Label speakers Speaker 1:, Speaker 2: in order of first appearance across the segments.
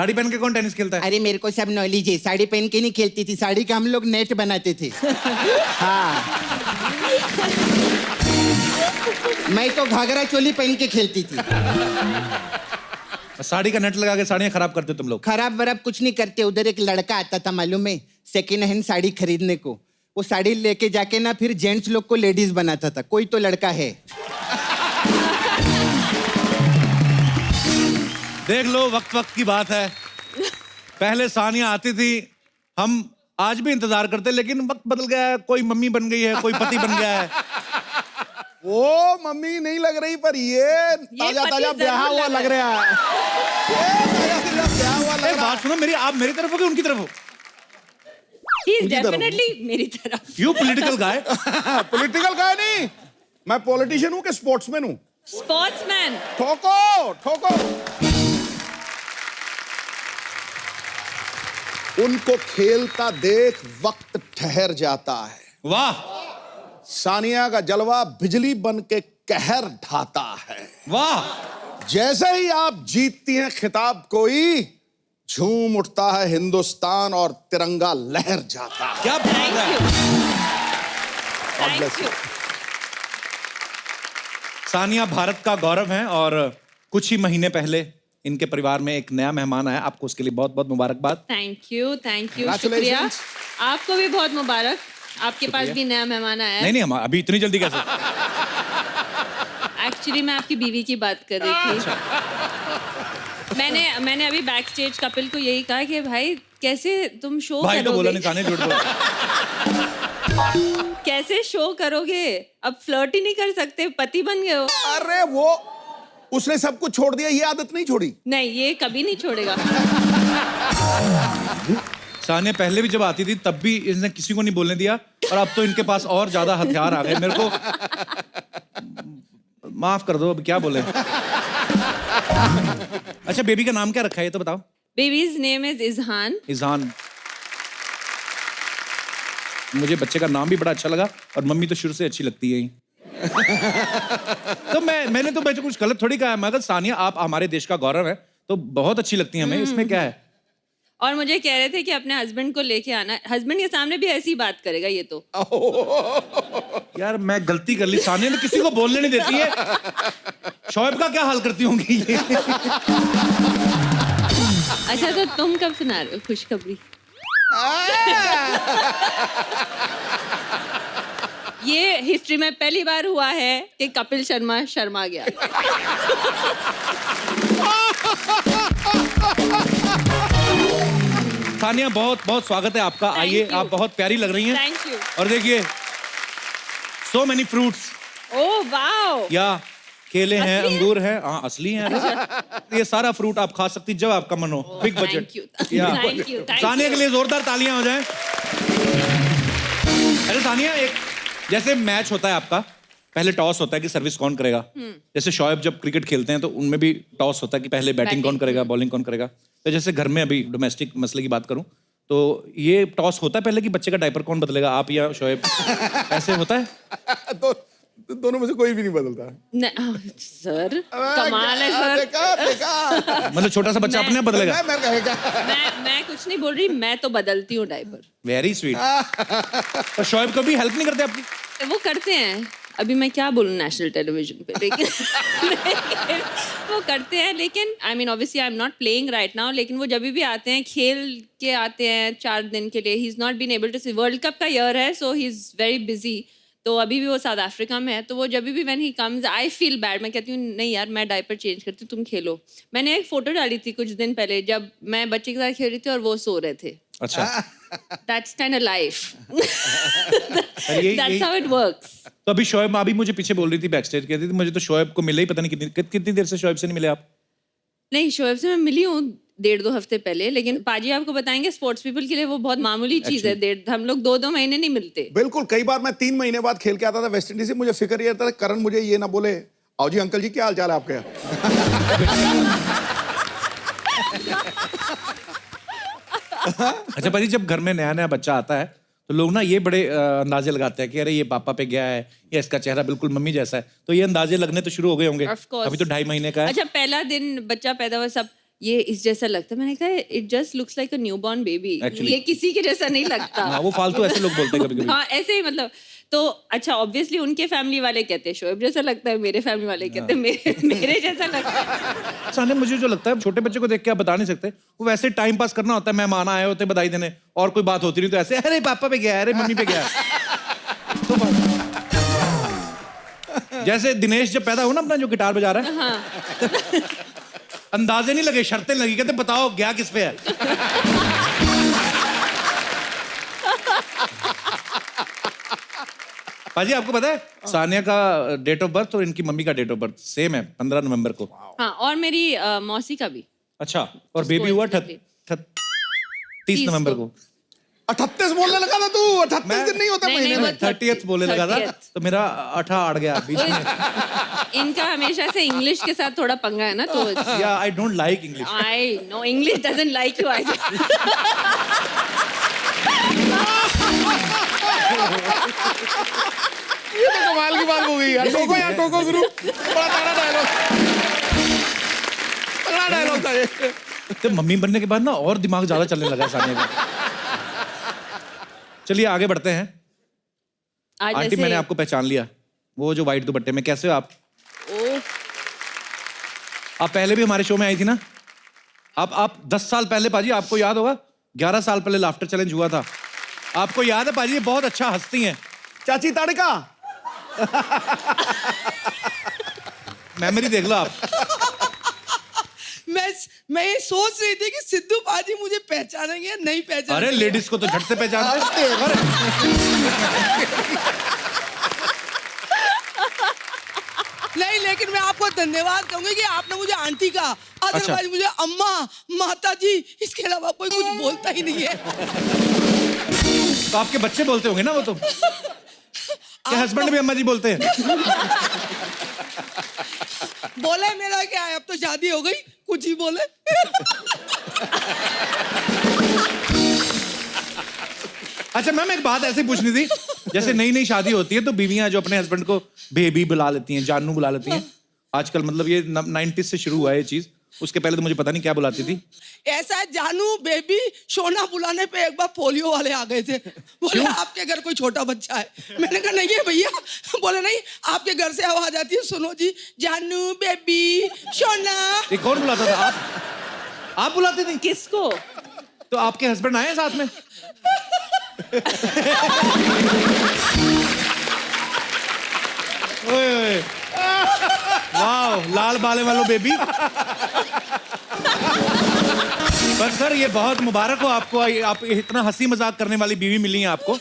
Speaker 1: साड़ी पहन के कौन टेनिस खेलता है?
Speaker 2: अरे मेरे को सब नॉलेज है, साड़ी पहन के नहीं खेलती थी, साड़ी का हम लोग नेट बनाते थे। हाँ, मैं तो घाघरा चोली पहन के खेलती थी।
Speaker 1: साड़ी का नेट लगा के साड़ियाँ खराब करते हो तुम लोग?
Speaker 2: खराब वराब कुछ नहीं करते। उधर एक लड़का आता था मालूम है, सेकेंड हैंड साड़ी खरीदने को। वो साड़ी लेके जाके ना फिर जेंट्स लोग को लेडीज बनाता था। कोई तो लड़का है।
Speaker 1: देख लो, वक्त वक्त की बात है। पहले सानिया आती थी, हम आज भी इंतजार करते, लेकिन वक्त बदल गया है। कोई मम्मी बन गई है, कोई पति बन गया है।
Speaker 3: वो मम्मी नहीं लग रही, पर ये ताजा ताजा ब्याह हुआ लग रहा है।
Speaker 1: एक बात सुनो मेरी, आप मेरी तरफ हो कि उनकी तरफ हो?
Speaker 4: He is definitely मेरी तरफ।
Speaker 1: You political guy?
Speaker 3: पॉलिटिकल गाय नहीं, मैं पॉलिटिशियन हूँ कि स्पोर्ट्समैन हूँ?
Speaker 4: स्पोर्ट्समैन।
Speaker 3: ठोको ठोको। उनको खेलता देख वक्त ठहर जाता है।
Speaker 1: वाह
Speaker 3: सानिया का जलवा बिजली बन के कहर ढाता है।
Speaker 1: वाह।
Speaker 3: जैसे ही आप जीतती हैं खिताब, कोई झूम उठता है हिंदुस्तान और तिरंगा लहर जाता है।
Speaker 1: क्या बात
Speaker 4: Thank
Speaker 1: है।
Speaker 4: you.
Speaker 3: God bless
Speaker 4: Thank you.
Speaker 1: Sania Bharat का गौरव है और कुछ ही महीने पहले इनके परिवार में एक नया मेहमान आया। आपको उसके लिए बहुत बहुत मुबारकबाद।
Speaker 4: थैंक यू शुक्रिया।
Speaker 3: Congratulations.
Speaker 4: आपको भी बहुत मुबारक। आपके पास भी नया मेहमान आया है।
Speaker 1: नहीं हम अभी इतनी जल्दी कैसे?
Speaker 4: एक्चुअली मैं आपकी बीवी की बात कर रही थी। मैंने अभी बैक स्टेज कपिल को यही कहा कि भाई कैसे तुम शो
Speaker 1: भाई तो बोला
Speaker 4: करोगे,
Speaker 1: नहीं, सानिया झूठ बोला।
Speaker 4: कैसे शो करोगे, अब फ्लर्ट ही नहीं कर सकते, पति बन गए हो।
Speaker 3: अरे वो उसने सब कुछ छोड़ दिया, ये आदत नहीं छोड़ी।
Speaker 4: नहीं, ये कभी नहीं छोड़ेगा।
Speaker 1: सानिया पहले भी जब आती थी तब भी इसने किसी को नहीं बोलने दिया, और अब तो इनके पास और ज्यादा हथियार आ गए। मेरे को माफ कर दो, अब क्या बोले। अच्छा, बेबी का नाम क्या रखा है ये तो बताओ।
Speaker 4: Babies name is Izhan.
Speaker 1: Izhan. मुझे बच्चे का नाम भी बड़ा अच्छा लगा, और मम्मी तो शुरू से अच्छी लगती है ही। तो मैंने तो बच्चे कुछ गलत थोड़ी कहा है, मगर सानिया आप हमारे देश का गौरव है, तो बहुत अच्छी लगती है हमें, इसमें क्या है।
Speaker 4: और मुझे कह रहे थे कि अपने हस्बैंड को लेके आना। हस्बैंड के सामने भी ऐसी बात करेगा ये तो।
Speaker 1: यार मैं गलती कर ली, सानिया ने किसी को बोलने नहीं देती है। शोएब का क्या हाल करती होंगी ये।
Speaker 4: अच्छा, तो तुम कब सुना रहे हो खुशखबरी? ये हिस्ट्री में पहली बार हुआ है कि कपिल शर्मा शर्मा गया।
Speaker 1: सानिया बहुत बहुत स्वागत है आपका। आइए,
Speaker 4: you.
Speaker 1: आप बहुत प्यारी लग रही हैं।
Speaker 4: Thank you.
Speaker 1: और देखिए, so many fruits.
Speaker 4: Oh wow.
Speaker 1: या केले हैं,
Speaker 4: असली है?
Speaker 1: अंगूर हैं। हाँ असली हैं। ये सारा फ्रूट आप खा सकती जब आपका मन हो। Big budget.
Speaker 4: Thank you.
Speaker 1: Sania के लिए जोरदार तालियां हो जाएं। अरे सानिया, एक जैसे मैच होता है आपका, पहले टॉस होता है कि सर्विस कौन करेगा। जैसे शोएब जब क्रिकेट खेलते हैं तो उनमें भी टॉस होता है कि पहले बैटिंग कौन करेगा, बॉलिंग कौन करेगा। तो जैसे घर में अभी डोमेस्टिक मसले की बात करूं तो ये टॉस होता है पहले कि बच्चे का डायपर कौन बदलेगा, आप या शोएब? ऐसे होता है?
Speaker 3: दोनों में से कोई भी नहीं बदलता।
Speaker 4: सर कमाल है सर।
Speaker 3: देखा।
Speaker 1: मतलब छोटा सा बच्चा अपने आप बदलेगा?
Speaker 3: मैं कहेगा।
Speaker 4: मैं कुछ नहीं बोल रही, मैं तो बदलती हूँ डायपर।
Speaker 1: Very sweet. तो शोएब कभी हेल्प नहीं करते आपकी?
Speaker 4: वो करते हैं। अभी मैं क्या बोलूं नेशनल टेलीविजन पे, लेकिन वो करते हैं। लेकिन I mean obviously I am not playing right now, लेकिन वो जब भी आते हैं खेल के आते हैं 4 दिन के लिए। He is not been able to see, world cup का ईयर है, so he is very busy. तो अभी भी वो साउथ अफ्रीका में है, तो वो जब भी when he comes I feel bad. मैं कहती हूँ नहीं यार, मैं डायपर चेंज करती हूँ, तुम खेलो। मैंने एक फोटो डाली थी कुछ दिन पहले जब मैं बच्चे के साथ खेल रही थी और वो सो रहे थे।
Speaker 1: अच्छा।
Speaker 4: That's kind of life.
Speaker 1: यही-
Speaker 4: That's how it works.
Speaker 1: तो अभी शोएब अभी मुझे पीछे बोल रही थी बैक स्टेज, कहती थी मुझे तो शोएब को मिले ही पता नहीं कितनी देर से शोएब से नहीं मिले आप?
Speaker 4: नहीं, शोएब से मैं मिली हूँ 1.5-2 हफ्ते पहले, लेकिन पाजी आपको बताएंगे स्पोर्ट्स पीपल के लिए वो बहुत मामूली चीज है। हम लोग 2-2 महीने नहीं मिलते।
Speaker 3: बिल्कुल, कई बार मैं 3 महीने बाद खेल के आता था वेस्ट इंडीज से, मुझे फिक्र ये था करण मुझे ये ना बोले, आओ जी अंकल जी क्या हाल चाल है आपके?
Speaker 1: अच्छा पाजी, जब घर में नया नया बच्चा आता है तो लोग ना ये बड़े अंदाजे लगाते हैं कि अरे ये पापा पे गया है, या इसका चेहरा बिल्कुल मम्मी जैसा है। तो ये अंदाजे लगने तो शुरू हो गए होंगे।
Speaker 4: Of course.
Speaker 1: अभी तो 2.5 महीने का है।
Speaker 4: अच्छा, पहला दिन बच्चा पैदा हुआ, सब ये इस जैसा लगता है। मैंने कहा it just looks like a newborn baby,
Speaker 1: Actually.
Speaker 4: ये किसी के जैसा नहीं लगता।
Speaker 1: हाँ, वो फालतू ऐसे लोग बोलते हैं कभी-कभी।
Speaker 4: हाँ, ऐसे ही मतलब। तो अच्छा, ऑब्वियसली उनके फैमिली वाले कहते हैं शोएब जैसा लगता है, मेरे फैमिली वाले कहते हैं मेरे जैसा लगता है।
Speaker 1: साने मुझे जो लगता है, छोटे बच्चे को देख के आप बता नहीं सकते, वो वैसे टाइम पास करना होता है, मेहमान आए होते हैं बधाई देने, और कोई बात होती नहीं तो ऐसे अरे पापा पे गया, अरे मम्मी पे गया। तो जैसे दिनेश जब पैदा हुआ ना अपना, जो गिटार बजा रहा है,
Speaker 4: हाँ।
Speaker 1: अंदाजे नहीं लगे, शर्तें लगी, कहते बताओ गया किस पे है। पाजी आपको पता है सानिया का डेट ऑफ बर्थ और इनकी मम्मी का डेट ऑफ बर्थ सेम है, 15 नवंबर को।
Speaker 4: हाँ, और मेरी मौसी का भी।
Speaker 1: अच्छा, और बेबी हुआ 30 नवंबर को।
Speaker 3: 38 बोलने लगा था तू, 38 दिन नहीं होता
Speaker 4: नहीं,
Speaker 3: महीने
Speaker 4: नहीं,
Speaker 3: में।
Speaker 4: वो
Speaker 1: 30th बोलने लगा था,
Speaker 4: 30th।
Speaker 1: तो मेरा 18 अड़ गया बीच में।
Speaker 4: इनका हमेशा से इंग्लिश के साथ थोड़ा पंगा है ना, तो
Speaker 1: या I don't like English.
Speaker 4: I know English doesn't like you. I
Speaker 3: ये तो कमाल की बात हो गई यार। टोको यार, टोको गुरु, बड़ा तगड़ा डायलॉग, तगड़ा डायलॉग था ये।
Speaker 1: तो मम्मी बनने के बाद ना और दिमाग ज्यादा चलने लगा है सानिया का। चलिए आगे बढ़ते हैं।
Speaker 4: आज
Speaker 1: आंटी
Speaker 4: जैसे
Speaker 1: मैंने आपको पहचान लिया, वो जो व्हाइट दुपट्टे में, कैसे हो आप? आप पहले भी हमारे शो में आई थी ना। आप 10 साल पहले पाजी, आपको याद होगा, 11 साल पहले लाफ्टर चैलेंज हुआ था, आपको याद है पाजी? ये बहुत अच्छा हंसती हैं।
Speaker 3: चाची तड़का।
Speaker 1: मेमोरी देख लो आप।
Speaker 5: मैं ये सोच रही थी कि सिद्धू पाजी मुझे पहचानेंगे या नहीं पहचानेंगे।
Speaker 1: अरे लेडीज को तो झट से पहचानते हैं।
Speaker 5: नहीं, लेकिन मैं आपको धन्यवाद कहूंगी कि आपने मुझे आंटी कहा, अदरवाइज मुझे अम्मा, माता जी, इसके अलावा कोई कुछ बोलता ही नहीं है।
Speaker 1: तो आपके बच्चे बोलते होंगे ना वो तो। क्या हस्बैंड भी अम्मा जी बोलते हैं?
Speaker 5: बोले मेरा क्या है, अब तो शादी हो गई, कुछ ही बोले।
Speaker 1: अच्छा मैम, एक बात ऐसे पूछनी थी, जैसे नई नई शादी होती है तो बीवियां जो अपने हस्बैंड को बेबी बुला लेती हैं, जानू बुला लेती हैं, आजकल मतलब ये 90s से शुरू हुआ है ये चीज, उसके पहले तो मुझे पता नहीं क्या बुलाती थी।
Speaker 5: ऐसा है, जानू, बेबी, सोना बुलाने पे एक बार पोलियो वाले आ गए थे, बोले आपके घर कोई छोटा बच्चा है। मैंने कहा नहीं है भैया। बोले नहीं, आपके घर से आवाज आती है, सुनो जी, जानू, बेबी, सोना।
Speaker 1: ये कौन बुलाता था? आप बुलाते थे?
Speaker 4: किसको?
Speaker 1: तो आपके हस्बैंड आए साथ में? ओए ओए, वाह, लाल बाले वालों बेबी। पर सर ये बहुत मुबारक हो आपको, आप इतना हंसी मजाक करने वाली बीवी मिली है आपको,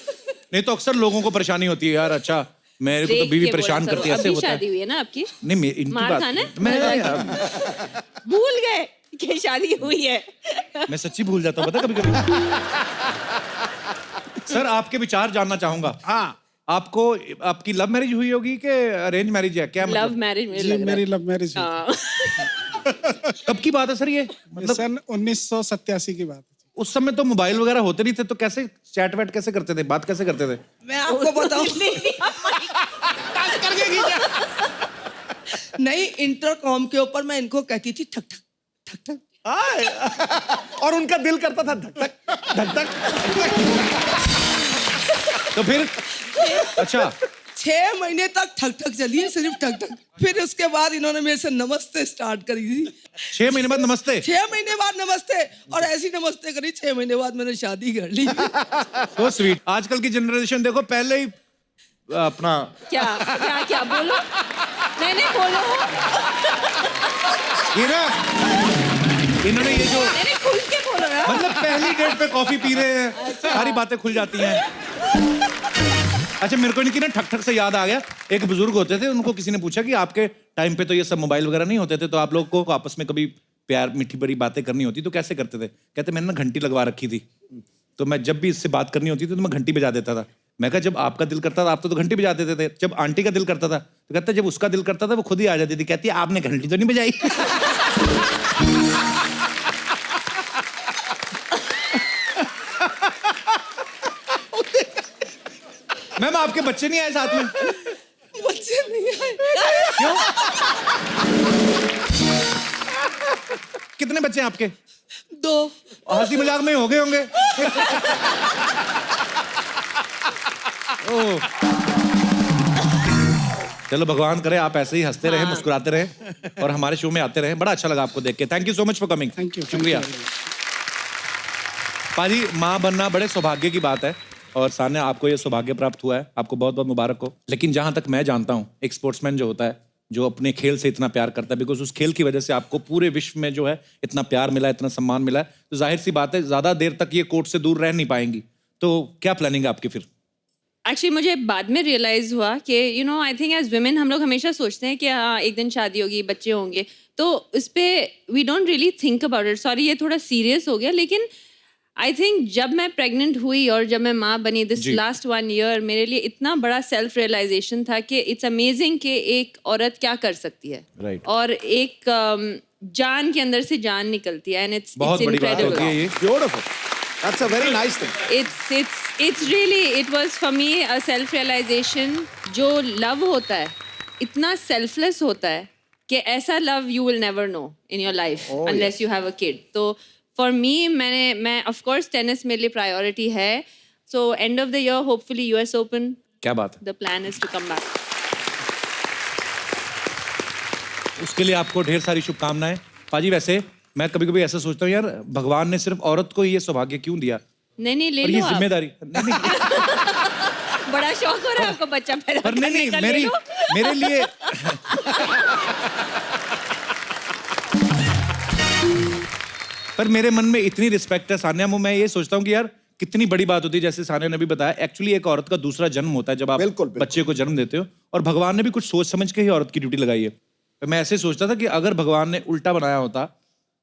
Speaker 1: नहीं तो अक्सर लोगों को परेशानी होती है यार। अच्छा मेरे को तो
Speaker 4: देख
Speaker 1: बीवी
Speaker 4: के
Speaker 1: परेशान
Speaker 4: बोला
Speaker 1: करती
Speaker 4: करो।
Speaker 1: है, ऐसे
Speaker 4: अभी
Speaker 1: होता
Speaker 4: शादी
Speaker 1: है।
Speaker 4: हुई है ना आपकी?
Speaker 1: नहीं इनकी
Speaker 4: मार
Speaker 1: बात
Speaker 4: खाने?
Speaker 1: मैं
Speaker 4: भूल गए कि शादी हुई है।
Speaker 1: मैं सच्ची भूल जाता हूँ, पता कभी कभी। सर आपके विचार जानना चाहूंगा।
Speaker 3: हाँ,
Speaker 1: आपको, आपकी लव मैरिज हुई होगी कि अरेंज मैरिज है? क्या
Speaker 4: लव
Speaker 1: मतलब?
Speaker 4: मैरिज में
Speaker 6: जी मेरी लव मैरिज हुई
Speaker 4: हाँ।
Speaker 1: कब की बात है सर ये? मतलब
Speaker 6: सन 1987 की बात है।
Speaker 1: उस समय तो मोबाइल वगैरह होते नहीं थे, तो कैसे चैट वैट कैसे करते थे, बात कैसे करते थे?
Speaker 5: मैं आपको बताऊं, नहीं, इंटरकॉम के ऊपर मैं इनको कहती थी ठक ठक ठक ठक,
Speaker 3: और उनका दिल करता था धक धक धक धक।
Speaker 1: तो फिर अच्छा
Speaker 5: 6 महीने तक ठक ठक चली है, सिर्फ ठक ठक। फिर उसके बाद इन्होंने मेरे से नमस्ते स्टार्ट करी थी।
Speaker 1: 6 महीने बाद नमस्ते?
Speaker 5: 6 महीने बाद नमस्ते, और ऐसी नमस्ते करी, 6 महीने बाद मैंने शादी कर ली।
Speaker 1: So sweet. आजकल की जनरेशन देखो, पहले ही अपना
Speaker 4: क्या क्या क्या बोलो? नहीं बोलो।
Speaker 1: ये ना, इन्होंने ये जो
Speaker 4: नहीं खुल के बोलो ना।
Speaker 1: मतलब पहली डेट पे कॉफी पी रहे हैं, सारी बातें खुल जाती हैं। अच्छा मेरे को इनकी ना ठक ठक से याद आ गया, एक बुजुर्ग होते थे, उनको किसी ने पूछा कि आपके टाइम पे तो ये सब मोबाइल वगैरह नहीं होते थे, तो आप लोग को आपस में कभी प्यार मीठी बड़ी बातें करनी होती तो कैसे करते थे? कहते मैंने ना घंटी लगवा रखी थी, तो मैं जब भी इससे बात करनी होती थी तो मैं घंटी बजा देता था। मैं कहा जब आपका दिल करता था आप तो घंटी बजा देते थे, जब आंटी का दिल करता था तो कहता जब उसका दिल करता था वो खुद ही आ जाती थी, कहती आपने घंटी तो नहीं बजाई। मैम आपके बच्चे नहीं आए साथ में?
Speaker 5: बच्चे नहीं आए।
Speaker 1: क्यों? कितने कितने बच्चे हैं आपके?
Speaker 5: 2।
Speaker 1: हंसी मजाक में ही हो गए होंगे। ओह। चलो भगवान करे आप ऐसे ही हंसते रहे, मुस्कुराते रहे और हमारे शो में आते रहे। बड़ा अच्छा लगा आपको देख के। Thank you so much for coming.
Speaker 6: Thank you,
Speaker 1: शुक्रिया। पाजी, माँ बनना बड़े सौभाग्य की बात है और सान्या आपको ये सौभाग्य प्राप्त हुआ है, आपको बहुत बहुत मुबारक हो। लेकिन जहां तक मैं जानता हूँ, एक स्पोर्ट्समैन जो होता है, जो अपने खेल से इतना प्यार करता है, बिकॉज उस खेल की वजह से आपको पूरे विश्व में जो है इतना प्यार मिला है, इतना सम्मान मिला है, तो जाहिर सी बात है ज्यादा देर तक ये कोर्ट से दूर रह नहीं पाएंगी। तो क्या प्लानिंग है आपकी फिर?
Speaker 4: एक्चुअली मुझे बाद में रियलाइज हुआ कि आई थिंक एज वुमेन हम लोग हमेशा सोचते हैं कि हाँ एक दिन शादी होगी, बच्चे होंगे, तो इस पे we don't really think about it. Sorry ये थोड़ा सीरियस हो गया, लेकिन आई थिंक जब मैं प्रेग्नेंट हुई और जब मैं माँ बनी दिस लास्ट 1 ईयर, मेरे लिए इतना बड़ा सेल्फ रियलाइजेशन था कि इट्स अमेजिंग कि एक औरत क्या कर सकती है।
Speaker 1: Right.
Speaker 4: और एक जान के अंदर से जान निकलती है, एंड इट्स
Speaker 1: बहुत बड़ी बात होती है ये।
Speaker 3: Beautiful, that's a very nice thing.
Speaker 4: it's really it was for me a self realization। जो लव होता है इतना selfless होता है कि ऐसा love you will never know in your life unless you have a kid। तो for me मैं of course tennis मेरे लिए priority है। So end of the year hopefully US Open।
Speaker 1: क्या बात है।
Speaker 4: The plan is to come back।
Speaker 1: उसके लिए आपको ढेर सारी शुभकामनाएं। पाजी, वैसे मैं कभी कभी ऐसा सोचता हूँ यार, भगवान ने सिर्फ औरत को ही ये सौभाग्य क्यों दिया?
Speaker 4: नहीं ले
Speaker 1: और
Speaker 4: लो
Speaker 1: ये
Speaker 4: आप।
Speaker 1: जिम्मेदारी नहीं,
Speaker 4: बड़ा शौक हो रहा है आपको बच्चा पैदा
Speaker 1: पर नहीं
Speaker 4: करने का, ले
Speaker 1: मेरी
Speaker 4: लो।
Speaker 1: मेरे लिए पर मेरे मन में इतनी रिस्पेक्ट है सान्या, मैं ये सोचता हूँ कि यार कितनी बड़ी बात होती है। जैसे सान्या ने भी बताया, एक्चुअली एक औरत का दूसरा जन्म होता है जब आप
Speaker 3: बिल्कुल, बिल्कुल।
Speaker 1: बच्चे को जन्म देते हो, और भगवान ने भी कुछ सोच समझ के ही औरत की ड्यूटी लगाई है। तो मैं ऐसे सोचता था कि अगर भगवान ने उल्टा बनाया होता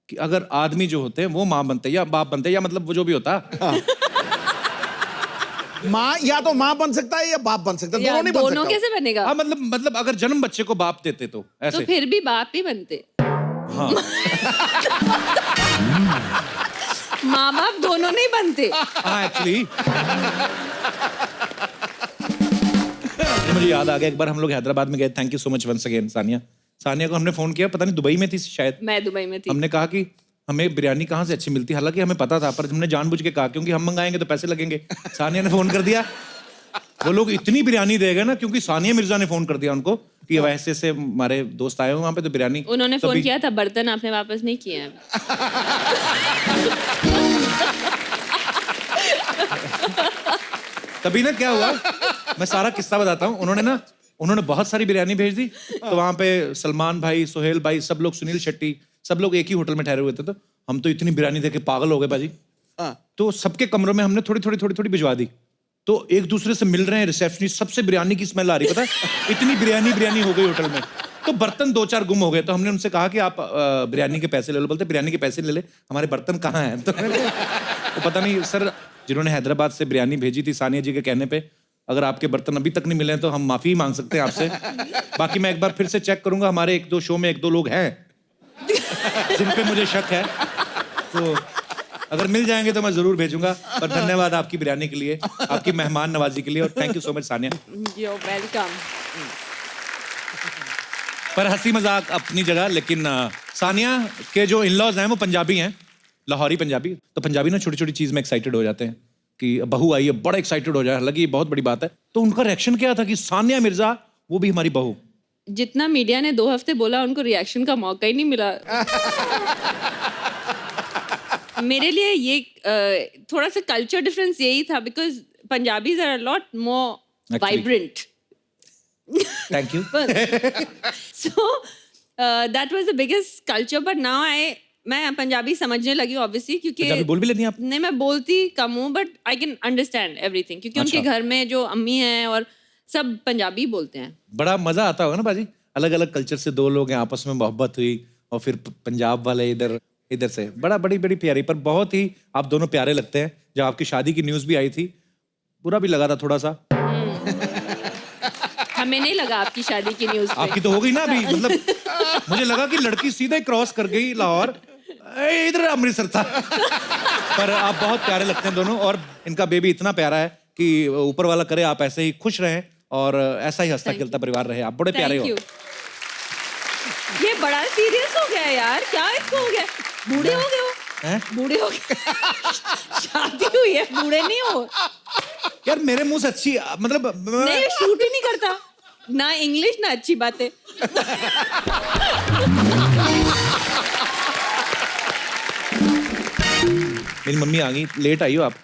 Speaker 1: कि अगर आदमी जो होते हैं वो माँ बनते या बाप बनते, या मतलब वो जो भी होता
Speaker 3: माँ या तो माँ बन सकता है या बाप बन सकता है,
Speaker 4: यार,
Speaker 3: दोनों नहीं बन
Speaker 4: दोनों
Speaker 3: सकता।
Speaker 4: कैसे बनेगा?
Speaker 1: हाँ मतलब अगर जन्म बच्चे को बाप देते तो
Speaker 4: तो
Speaker 1: ऐसे।
Speaker 4: फिर भी बाप ही बनते।
Speaker 1: हाँ
Speaker 4: माँ बाप दोनों नहीं बनते।
Speaker 1: हाँ एक्चुअली मुझे याद आ गया, एक बार हम लोग हैदराबाद में गए। Thank you so much once again Sania को हमने फोन किया, पता नहीं दुबई में थी शायद।
Speaker 4: मैं दुबई में थी।
Speaker 1: हमने कहा कि हमें बिरयानी कहाँ से अच्छी मिलती है, हालांकि हमें पता था, पर हमने जानबूझ के कहा क्योंकि हम मंगाएंगे तो पैसे लगेंगे। सानिया ने फोन कर दिया, वो लोग इतनी बिरयानी दे गए ना, क्योंकि सानिया मिर्जा ने फोन कर दिया उनको कि वैसे से हमारे दोस्त आए हुए वहां पे, तो बिरयानी
Speaker 4: उन्होंने फोन
Speaker 1: तभी-
Speaker 4: किया था, बर्तन आपने वापस नहीं किए हैं।
Speaker 1: तभी ना क्या हुआ, मैं सारा किस्सा बताता हूँ। उन्होंने बहुत सारी बिरयानी भेज दी, तो वहां पे सलमान भाई, सोहेल भाई, सब लोग, सुनील शेट्टी, सब लोग एक ही होटल में ठहरे हुए थे। तो हम तो इतनी बिरयानी देख के पागल हो गए बाजी। तो सबके कमरों में हमने थोड़ी थोड़ी भिजवा दी। तो एक दूसरे से मिल रहे हैं रिसेप्शनिस्ट, सबसे बिरयानी की स्मेल आ रही, पता है इतनी बिरयानी हो गई होटल में। तो बर्तन 2-4 गुम हो गए। तो हमने उनसे कहा कि आप बिरयानी के पैसे ले लो। बोलते बिरयानी के पैसे ले ले, हमारे बर्तन कहाँ हैं? तो पता नहीं सर, जिन्होंने हैदराबाद से बिरयानी भेजी थी सानिया जी के कहने पे, अगर आपके बर्तन अभी तक नहीं मिले हैं तो हम माफी मांग सकते हैं आपसे। बाकी मैं एक बार फिर से चेक करूंगा, हमारे 1-2 शो में 1-2 लोग हैं जिन पे मुझे शक है, तो अगर मिल जाएंगे तो मैं जरूर भेजूंगा। पर धन्यवाद आपकी बिरयानी के लिए, आपकी मेहमान नवाजी के लिए, और thank you so much Sania.
Speaker 4: You welcome.
Speaker 1: पर हंसी मजाक अपनी जगह, लेकिन सानिया के जो इन-लॉज हैं वो पंजाबी हैं, लाहौरी पंजाबी। तो पंजाबी ना छोटी छोटी चीज में एक्साइटेड हो जाते हैं कि बहू आई है, बड़ा एक्साइटेड हो जाए, हालांकि ये बहुत बड़ी बात है। तो उनका रिएक्शन क्या था कि सानिया मिर्जा वो भी हमारी बहू?
Speaker 4: जितना मीडिया ने 2 हफ्ते बोला, उनको रिएक्शन का मौका ही नहीं मिला। मेरे लिए ये थोड़ा सा कल्चर डिफरेंस यही था, because Punjabis are a lot more
Speaker 1: Actually.
Speaker 4: Vibrant.
Speaker 1: Thank you.
Speaker 4: So that was the biggest culture, but now मैं पंजाबी समझने लगी ऑब्वियसली, क्योंकि
Speaker 1: पंजाबी बोल भी लेती हैं आप?
Speaker 4: नहीं, मैं बोलती कम हूँ, but I can understand everything, क्योंकि उनके
Speaker 1: अच्छा।
Speaker 4: घर में जो अम्मी हैं और सब पंजाबी बोलते हैं।
Speaker 1: बड़ा मजा आता होगा ना बाजी, अलग अलग कल्चर से 2 लोग हैं, आपस में मोहब्बत हुई, और फिर पंजाब वाले इधर से, बड़ी प्यारी। पर बहुत ही आप दोनों प्यारे लगते हैं। जब आपकी शादी की न्यूज भी आई थी, बुरा भी लगा था थोड़ा सा।
Speaker 4: हमें नहीं लगा आपकी शादी की न्यूज़ पे।
Speaker 1: आपकी तो हो गई ना अभी, मतलब मुझे लगा कि लड़की सीधे क्रॉस कर गई लाहौर, इधर अमृतसर था। पर आप बहुत प्यारे लगते हैं दोनों, और इनका बेबी इतना प्यारा है कि ऊपर वाला करे आप ऐसे ही खुश रहें और ऐसा ही हंसता खेलता परिवार रहे। आप बड़े प्यारे हो।
Speaker 4: ये बड़ा सीरियस हो गया यार, क्या इसको हो गया? बूढ़े हो गए हो?
Speaker 1: हैं?
Speaker 4: बूढ़े हो गए? शादी हुई है, बूढ़े नहीं हो?
Speaker 1: यार मेरे मुंह से अच्छी मतलब
Speaker 4: नहीं, शूट ही नहीं करता ना इंग्लिश ना अच्छी बातें।
Speaker 1: मेरी मम्मी आ गई, लेट आई हो आप?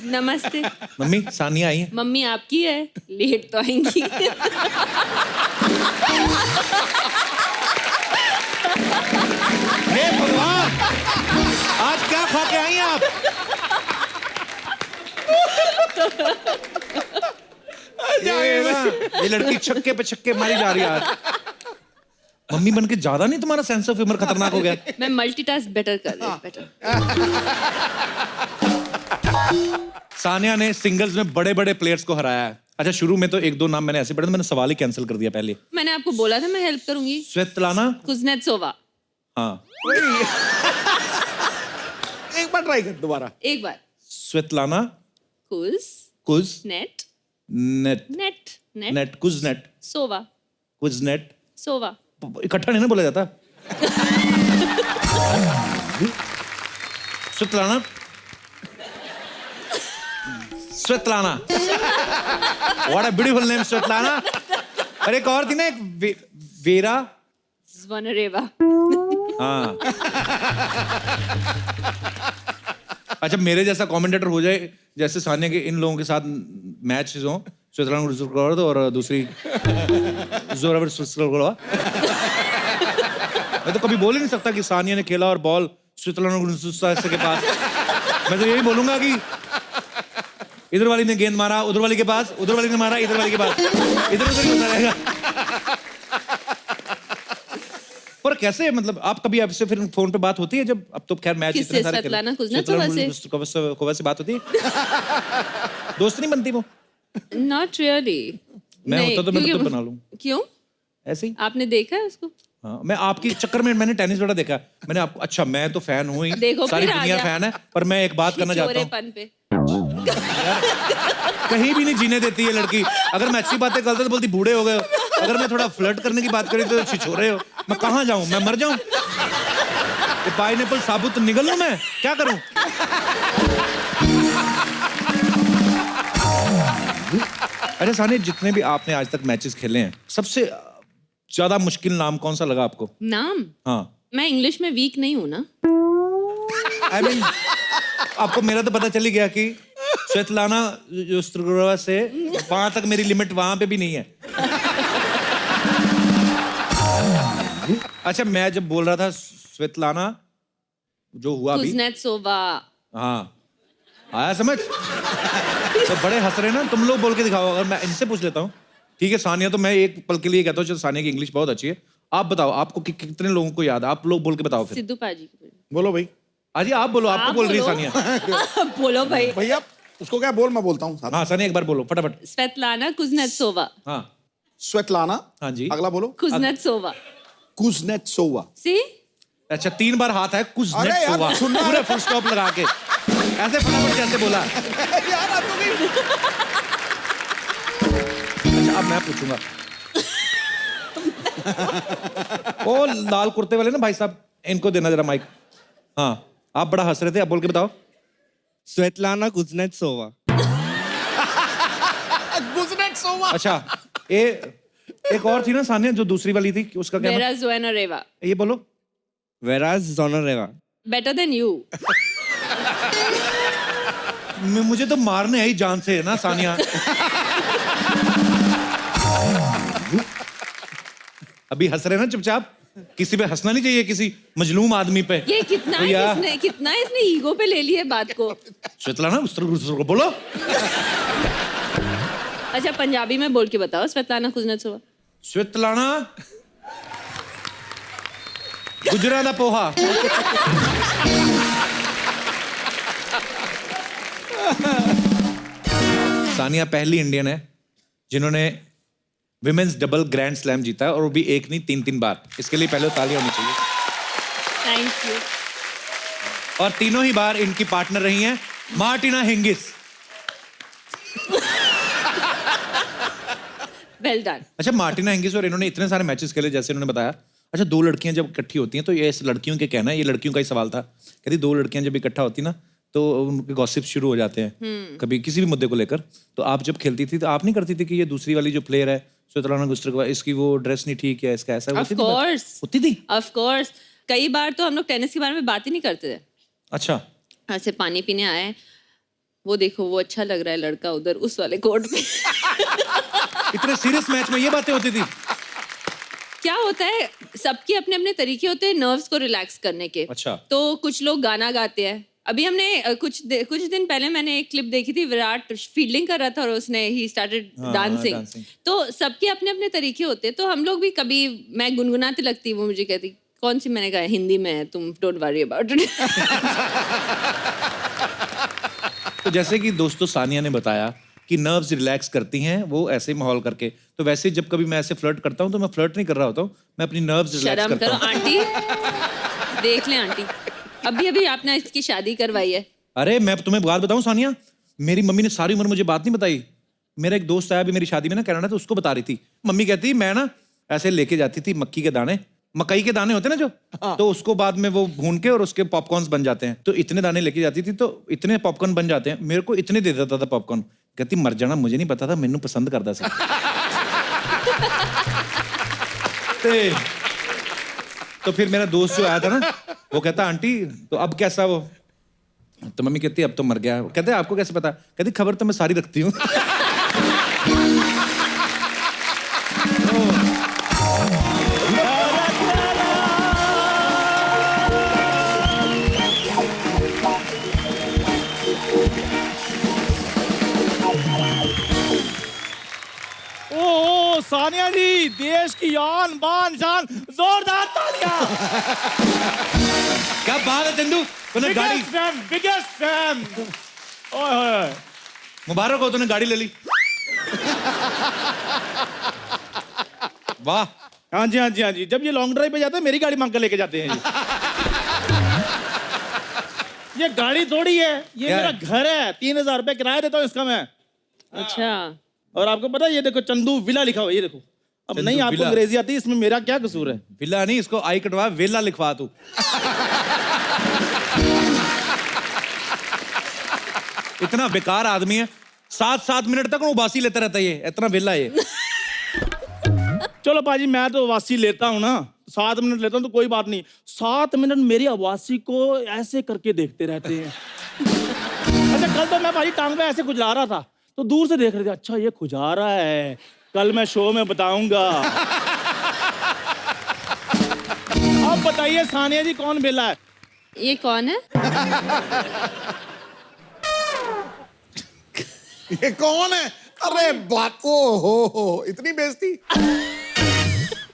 Speaker 4: नमस्ते।
Speaker 1: मम्मी सानिया आई है।
Speaker 4: मम्मी आपकी है, लेट तो आएंगी।
Speaker 1: हे भगवान, आज क्या खा के आई हैं आप? ये लड़की छक्के पे छक्के मारी जा रही है आज। मम्मी बन के ज्यादा नहीं तुम्हारा सेंस ऑफ ह्यूमर खतरनाक हो गया?
Speaker 4: मैं मल्टीटास्क बेटर कर रही हूँ, बेटर।
Speaker 1: सानिया ने सिंगल्स में बड़े बड़े प्लेयर्स को हराया है। अच्छा, शुरू में तो एक दो नाम मैंने ऐसे पढ़े, मैंने सवाल ही कैंसिल कर दिया पहले।
Speaker 4: मैंने आपको बोला था मैं हेल्प करूंगी।
Speaker 1: Svetlana,
Speaker 4: Kuznetsova.
Speaker 1: हाँ
Speaker 3: एक बार ट्राई कर दोबारा।
Speaker 4: एक बार।
Speaker 1: स्वेतलाना
Speaker 4: कुज़
Speaker 1: कुज़नेट
Speaker 4: नेट नेट नेट
Speaker 1: कुज़नेट
Speaker 4: सोवा
Speaker 1: कुज़नेट।
Speaker 4: सोवा।
Speaker 1: इकट्ठा नहीं ना बोला जाता। Svetlana Svetlana, what a beautiful name Svetlana. और एक और थी ना, एक वेरा।
Speaker 4: ज़्वनरेवा।
Speaker 1: हाँ। अच्छा, मेरे जैसा कमेंटेटर हो जाए जैसे सानिया के इन लोगों के साथ मैच हो, स्विट्जरलैंड और दूसरी जोरावर स्विट्जरलैंड। मैं तो कभी बोल ही नहीं सकता कि सानिया ने खेला और बॉल स्विट्जरलैंड के पास। मैं तो यही बोलूंगा कि इधर वाली ने गेंद मारा उधर वाली के पास, उधर वाली ने मारा इधर वाली के पास, इधर उधर ही होता रहेगा। पर कैसे, मतलब आप कभी आपसे फिर फोन पे बात होती है जब, अब तो खैर मैच
Speaker 4: किससे? स्वेतलाना कुज़नेत्सोवा
Speaker 1: से बात होती है? दोस्त नहीं बनती वो?
Speaker 4: Not really.
Speaker 1: मैं होता तो मैं तो बना लूं।
Speaker 4: क्यों?
Speaker 1: ऐसे ही।
Speaker 4: आपने देखा है उसको?
Speaker 1: हाँ, मैं आपके चक्कर में मैंने टेनिस बड़ा देखा। मैंने आपको, अच्छा मैं तो फैन हूँ ही,
Speaker 4: देखो,
Speaker 1: सारी
Speaker 4: फिर आ
Speaker 1: दुनिया
Speaker 4: गया।
Speaker 1: फैन है, पर मैं एक बात करना चाहता हूँ।
Speaker 4: छिछोरेपन पे।
Speaker 1: कहीं भी नहीं जीने देती है लड़की। अगर मैं अच्छी बातें करता तो बोलती बूढ़े हो गए हो, अगर मैं थोड़ा फ्लर्ट करने की बात करी तो छिछोरे हो। मैं कहाँ जाऊं, मैं मर जाऊं? ये पाइनएप्पल साबुत निगल लूं, मैं क्या करूं? अरे सानिया, जितने भी आपने आज तक मैचेस खेले हैं, सबसे ज्यादा मुश्किल नाम कौन सा लगा आपको?
Speaker 4: नाम?
Speaker 1: हाँ,
Speaker 4: मैं इंग्लिश में वीक नहीं हूँ ना।
Speaker 1: आई मीन आपको मेरा तो पता चल ही गया कि स्वेतलाना योस्त्रोवा से वहां तक मेरी लिमिट वहां पे भी नहीं है। अच्छा, मैं जब बोल रहा था स्वेतलाना जो हुआ अभी,
Speaker 4: कुज़नेत्सोवा।
Speaker 1: हाँ आया समझ? तो बड़े हंस रहे ना, तुम लोग बोल के दिखाओ। अगर मैं इनसे पूछ लेता हूँ, ठीक है सानिया, तो मैं एक पल के लिए कहता हूँ चलो सानिया की इंग्लिश बहुत अच्छी है, आप बताओ आपको कितने लोगों को याद है? आप लोग बोल के बताओ फिर।
Speaker 4: सिद्धू पाजी।
Speaker 3: बोलो भाई।
Speaker 1: अजी आप बोलो, आपको बोल रही है सानिया।
Speaker 4: आप बोलो भाई।
Speaker 3: भैया उसको क्या बोल, मैं बोलता हूँ साथ में।
Speaker 1: हाँ सानिया एक बार बोलो फटाफट।
Speaker 4: Svetlana Kuznetsova.
Speaker 1: हाँ
Speaker 3: स्वेतलाना।
Speaker 1: हाँ जी।
Speaker 3: अगला बोलो।
Speaker 4: कुज़नेत्सोवा।
Speaker 3: कुज़नेत्सोवा।
Speaker 4: सी?
Speaker 1: अच्छा, 3 बार हाथ है
Speaker 3: अरे यार,
Speaker 1: कुज़नेत्सोवा,
Speaker 3: सुनना है।
Speaker 1: पूरा फुल स्टॉप लगा के ऐसे फटाफट कैसे बोला?
Speaker 3: यार आपको भी।
Speaker 1: अच्छा, अब मैं पूछूंगा। ओ लाल कुर्ते वाले ना भाई साहब, इनको देना जरा माइक। हाँ, आप बड़ा हंस रहे थे, आप बोल के बताओ।
Speaker 7: Svetlana Kuznetsova.
Speaker 3: कुज़नेत्सोवा।
Speaker 1: अच्छा, एक और थी ना सानिया जो दूसरी वाली थी, उसका क्या नाम?
Speaker 4: Vera Zvonareva.
Speaker 1: ये बोलो।
Speaker 7: Vera Zvonareva.
Speaker 4: Better than you.
Speaker 1: मुझे तो मारने है ही जान से है ना सानिया। अभी हंस रहे ना चुपचाप, किसी पे हंसना नहीं चाहिए, किसी मजलूम आदमी पे।
Speaker 4: ये कितना
Speaker 1: तो यार-
Speaker 4: कितना इसने ईगो पे ले लिया बात को।
Speaker 1: स्वेतलाना उस तरह को बोलो।
Speaker 4: अच्छा, पंजाबी में बोल के बताओ स्वेतलाना कुज़नेत्सोवा।
Speaker 1: स्वेतलाना गुजरा दा पोहा। सानिया पहली इंडियन है जिन्होंने विमेंस डबल ग्रैंड स्लैम जीता है, और वो भी एक नहीं 3 बार। इसके लिए पहले तालियां होनी चाहिए।
Speaker 4: Thank you.
Speaker 1: और तीनों ही बार इनकी पार्टनर रही हैं मार्टिना हिंगिस।
Speaker 4: Well done.
Speaker 1: अच्छा, मार्टिना हिंगिस और इन्होंने इतने सारे मैचेस खेले जैसे इन्होंने बताया। अच्छा, दो लड़कियां जब इकट्ठी होती हैं तो ये इस लड़कियों के कहना है, ये लड़कियों का ही सवाल था, कहती दो लड़कियां जब इकट्ठा होती ना तो उनके गॉसिप शुरू हो जाते हैं कभी किसी भी मुद्दे को लेकर। तो आप जब खेलती थी तो आप नहीं करती थी कि ये दूसरी वाली जो प्लेयर है स्वेतलाना गुस्ट्रेकोवा, इसकी वो ड्रेस नहीं ठीक है, इसका ऐसा
Speaker 4: ऑफ कोर्स,
Speaker 1: होती थी?
Speaker 4: Of course. कई बार तो हम लोग टेनिस के बारे में बात ही नहीं करते थे।
Speaker 1: अच्छा,
Speaker 4: ऐसे पानी पीने आए, वो देखो वो अच्छा लग रहा है लड़का उधर उस वाले कोर्ट पे।
Speaker 1: इतने सीरियस मैच में ये बातें होती थी?
Speaker 4: क्या होता है, सबके अपने अपने तरीके होते हैं नर्व्स को रिलैक्स करने के।
Speaker 1: अच्छा।
Speaker 4: तो कुछ लोग गाना गाते हैं। अभी हमने कुछ दिन पहले मैंने एक क्लिप देखी थी, विराट फील्डिंग कर रहा था और उसने ही स्टार्टेड डांसिंग।
Speaker 1: dancing।
Speaker 4: तो सबके अपने अपने तरीके होते हैं। तो हम लोग भी कभी, मैं गुनगुनाती लगती, वो मुझे कहती कौन सी, मैंने कहा हिंदी में है, तुम डोंट वरी अबाउट इट।
Speaker 1: तो जैसे कि दोस्तों सानिया ने बताया कि नर्व्स रिलैक्स करती हैं वो ऐसे माहौल करके, तो वैसे जब कभी मैं ऐसे फ्लर्ट करता हूँ तो मैं फ्लर्ट नहीं कर रहा होता हूँ, मैं अपनी नर्व्स रिलैक्स
Speaker 4: शर्म
Speaker 1: करता
Speaker 4: करो
Speaker 1: हूँ।
Speaker 4: आंटी, देख लें आंटी, अभी आपने इसकी शादी करवाई है।
Speaker 1: अरे मैं तुम्हें बात बताऊं सानिया, मेरी मम्मी ने सारी उम्र मुझे बात नहीं बताई। मेरा एक दोस्त आया अभी मेरी शादी में ना कनाडा, तो उसको बता रही थी। मम्मी कहती मैं ना ऐसे लेके जाती थी मक्की के दाने, मकई के दाने होते ना जो, तो उसको बाद में वो भून के और उसके पॉपकॉर्न्स बन जाते हैं, तो इतने दाने लेके जाती थी तो इतने पॉपकॉर्न बन जाते हैं। मेरे को इतने दे देता था पॉपकॉर्न, कहती मर जाना, मुझे नहीं पता था, मैनू पसंद करता सी। तो फिर मेरा दोस्त जो आया था ना, वो कहता आंटी तो अब कैसा वो, तो मम्मी कहती अब तो मर गया। कहते आपको कैसे पता? कहती खबर तो मैं सारी रखती हूँ।
Speaker 8: ओ सानिया जी, देश की आन बान शान, जोरदार तालियां।
Speaker 1: क्या बात है चंदू, तूने गाड़ी,
Speaker 8: बिगेस्ट फैन। ओए होए,
Speaker 1: मुबारक हो तूने गाड़ी ले ली। वाह।
Speaker 8: हाँ जी हाँ जी हाँ जी, जब ये लॉन्ग ड्राइव पे जाते हैं मेरी गाड़ी मांग कर लेके जाते हैं ये गाड़ी थोड़ी है, ये
Speaker 1: क्या
Speaker 8: मेरा
Speaker 1: है?
Speaker 8: घर है, 3000 रुपए किराया देता हूँ इसका मैं।
Speaker 4: अच्छा,
Speaker 8: और आपको पता है ये देखो चंदू विला लिखा हुआ है, ये देखो। अब
Speaker 1: चंदू
Speaker 8: नहीं आपको
Speaker 1: विला।
Speaker 8: अंग्रेजी आती, इसमें मेरा क्या कसूर है?
Speaker 1: विला नहीं, इसको आई कटवा वेला लिखवा तू। इतना बेकार आदमी है, 7-7 मिनट तक उबासी लेता रहता है ये, इतना वेला है ये।
Speaker 8: चलो पाजी, मैं तो अवासी लेता हूँ ना, 7 मिनट लेता हूँ तो कोई बात नहीं। 7 मिनट मेरी अवासी को ऐसे करके देखते रहते हैं। अच्छा, कल तो मैं भाई टांग पे ऐसे खुजला रहा था, तो दूर से देख रहे थे, अच्छा ये खुजा रहा है, कल मैं शो में बताऊंगा। अब बताइए सानिया जी, कौन बेला है?
Speaker 4: ये कौन है?
Speaker 3: ये कौन है? अरे बात, ओ हो, इतनी बेइज्जती।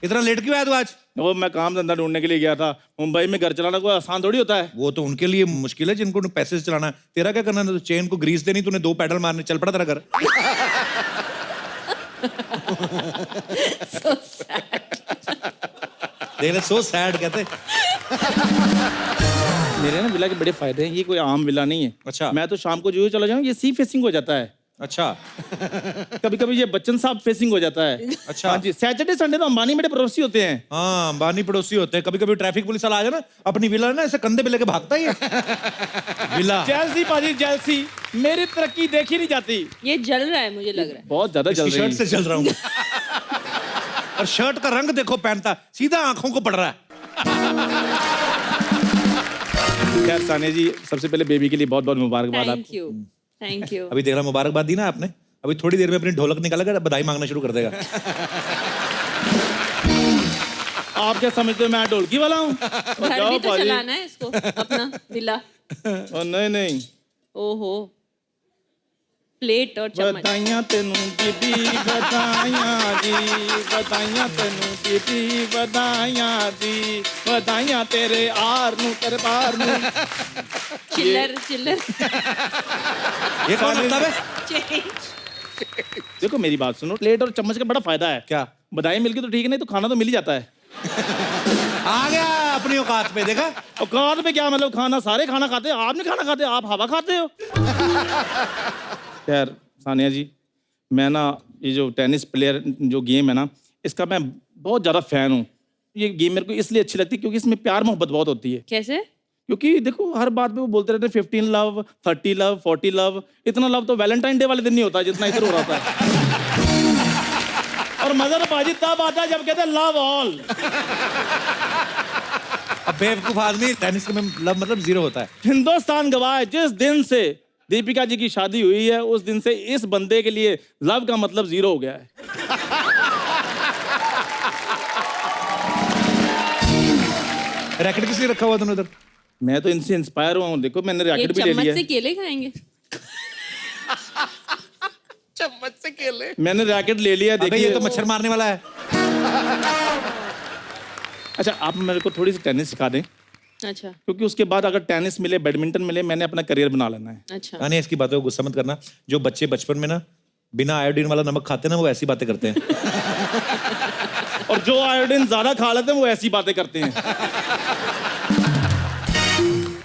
Speaker 1: इतना लेट क्यों आया तू आज?
Speaker 8: वो मैं काम धंधा ढूंढने के लिए गया था। मुंबई में घर चलाना कोई आसान थोड़ी होता है।
Speaker 1: वो तो उनके लिए मुश्किल है जिनको पैसे से चलाना है। तेरा क्या करना है? तो चेन को ग्रीस देनी, तूने 2 पैडल मारने, चल पड़ा तेरा घर।
Speaker 4: So sad.
Speaker 1: देख ले, सो सैड कहते।
Speaker 8: मेरे ना विला के बड़े फायदे हैं, ये कोई आम विला नहीं है।
Speaker 1: अच्छा।
Speaker 8: मैं तो शाम को जो ही चला जाऊँ, ये सी फेसिंग हो जाता है।
Speaker 1: अच्छा।
Speaker 8: कभी कभी ये बच्चन साहब फेसिंग हो जाता है।
Speaker 1: अच्छा।
Speaker 8: हाँ जी, सैटरडे संडे तो अंबानी मेरे पड़ोसी होते हैं।
Speaker 1: हाँ, अंबानी पड़ोसी होते हैं। कभी कभी ट्रैफिक पुलिस वाला आ जाए ना, अपनी विला ना ऐसे कंधे पे लेके भागता ही है। विला
Speaker 8: जेलसी पाजी, जेलसी, मेरी तरक्की देखी नहीं जाती।
Speaker 4: ये जल रहा है, मुझे लग रहा है।
Speaker 8: बहुत ज्यादा जल
Speaker 1: इसकी
Speaker 8: रही
Speaker 1: शर्ट से चल रहा हूँ। और शर्ट का रंग देखो, पहनता सीधा आंखों को पड़ रहा है।
Speaker 8: खैर सानिया जी, सबसे पहले बेबी के लिए बहुत बहुत मुबारकबाद
Speaker 4: थैंक
Speaker 8: आपको।
Speaker 4: You, thank you.
Speaker 1: अभी देख रहा, मुबारकबाद दी ना आपने, अभी थोड़ी देर में अपनी ढोलक निकालेगा, बधाई मांगना शुरू कर देगा।
Speaker 8: आप क्या समझते हो मैं ढोलकी वाला हूँ?
Speaker 4: घर भी तो चलाना है इसको, अपना विला।
Speaker 8: नहीं नहीं,
Speaker 4: ओहो, प्लेट और चम्मच।
Speaker 8: बधाइयां तेनू दीदी, बधाइयां जी, बधाइयां तेनू दीदी, बधाइयां दी, बधाइयां तेरे आर नू, तेरे बार नू।
Speaker 4: चिल्लर चिल्लर।
Speaker 1: ये कौन लगता है?
Speaker 8: देखो मेरी बात सुनो, प्लेट और चम्मच का बड़ा फायदा है।
Speaker 1: क्या?
Speaker 8: बधाई मिलके तो ठीक है, नहीं तो खाना तो मिल ही जाता है।
Speaker 1: आ गया अपनी औकात पे, देखा?
Speaker 8: औकात पे क्या मतलब, खाना सारे खाना खाते हैं, आप नहीं खाना खाते, आप हवा खाते हो। खैर सानिया जी, मैं ना ये जो टेनिस प्लेयर जो गेम है ना, इसका मैं बहुत ज़्यादा फ़ैन हूँ। ये गेम मेरे को इसलिए अच्छी लगती है क्योंकि इसमें प्यार मोहब्बत बहुत होती है।
Speaker 4: कैसे?
Speaker 8: क्योंकि देखो हर बात पे वो बोलते रहते हैं 15 लव, 30 लव, 40 लव। इतना लव तो वैलेंटाइन डे वाले दिन नहीं होता जितना इधर हो रहा था। और मजा तो बाजी तब आता है जब कहते हैं लव ऑल।
Speaker 1: अब बेवकूफ आदमी टेनिस में लव मतलब जीरो होता है।
Speaker 8: हिंदुस्तान गवाह है, जिस दिन से दीपिका जी की शादी हुई है उस दिन से इस बंदे के लिए लव का मतलब जीरो हो गया है।
Speaker 1: रैकेट किसने रखा हुआ तुमने उधर?
Speaker 8: मैं तो इनसे इंस्पायर हुआ हूँ। देखो मैंने
Speaker 4: ये
Speaker 8: रैकेट भी ले
Speaker 4: चम्मच
Speaker 8: लिया
Speaker 4: से
Speaker 8: है।
Speaker 4: केले खाएंगे?
Speaker 3: चम्मच से केले।
Speaker 8: मैंने रैकेट ले लिया है,
Speaker 1: अबे ये
Speaker 8: देखिए।
Speaker 1: तो मच्छर मारने वाला है।
Speaker 8: अच्छा आप मेरे को थोड़ी सी टेनिस सिखा दें,
Speaker 4: अच्छा
Speaker 8: क्योंकि उसके बाद अगर टेनिस मिले, बैडमिंटन मिले, मैंने अपना करियर बना लेना है।
Speaker 4: अच्छा।
Speaker 1: नहीं इसकी बातों को गुस्सा मत करना। जो बच्चे बचपन में ना बिना आयोडीन वाला नमक खाते हैं ना वो ऐसी बातें करते हैं।
Speaker 8: और जो आयोडीन ज्यादा खा लेते हैं वो ऐसी बातें करते हैं।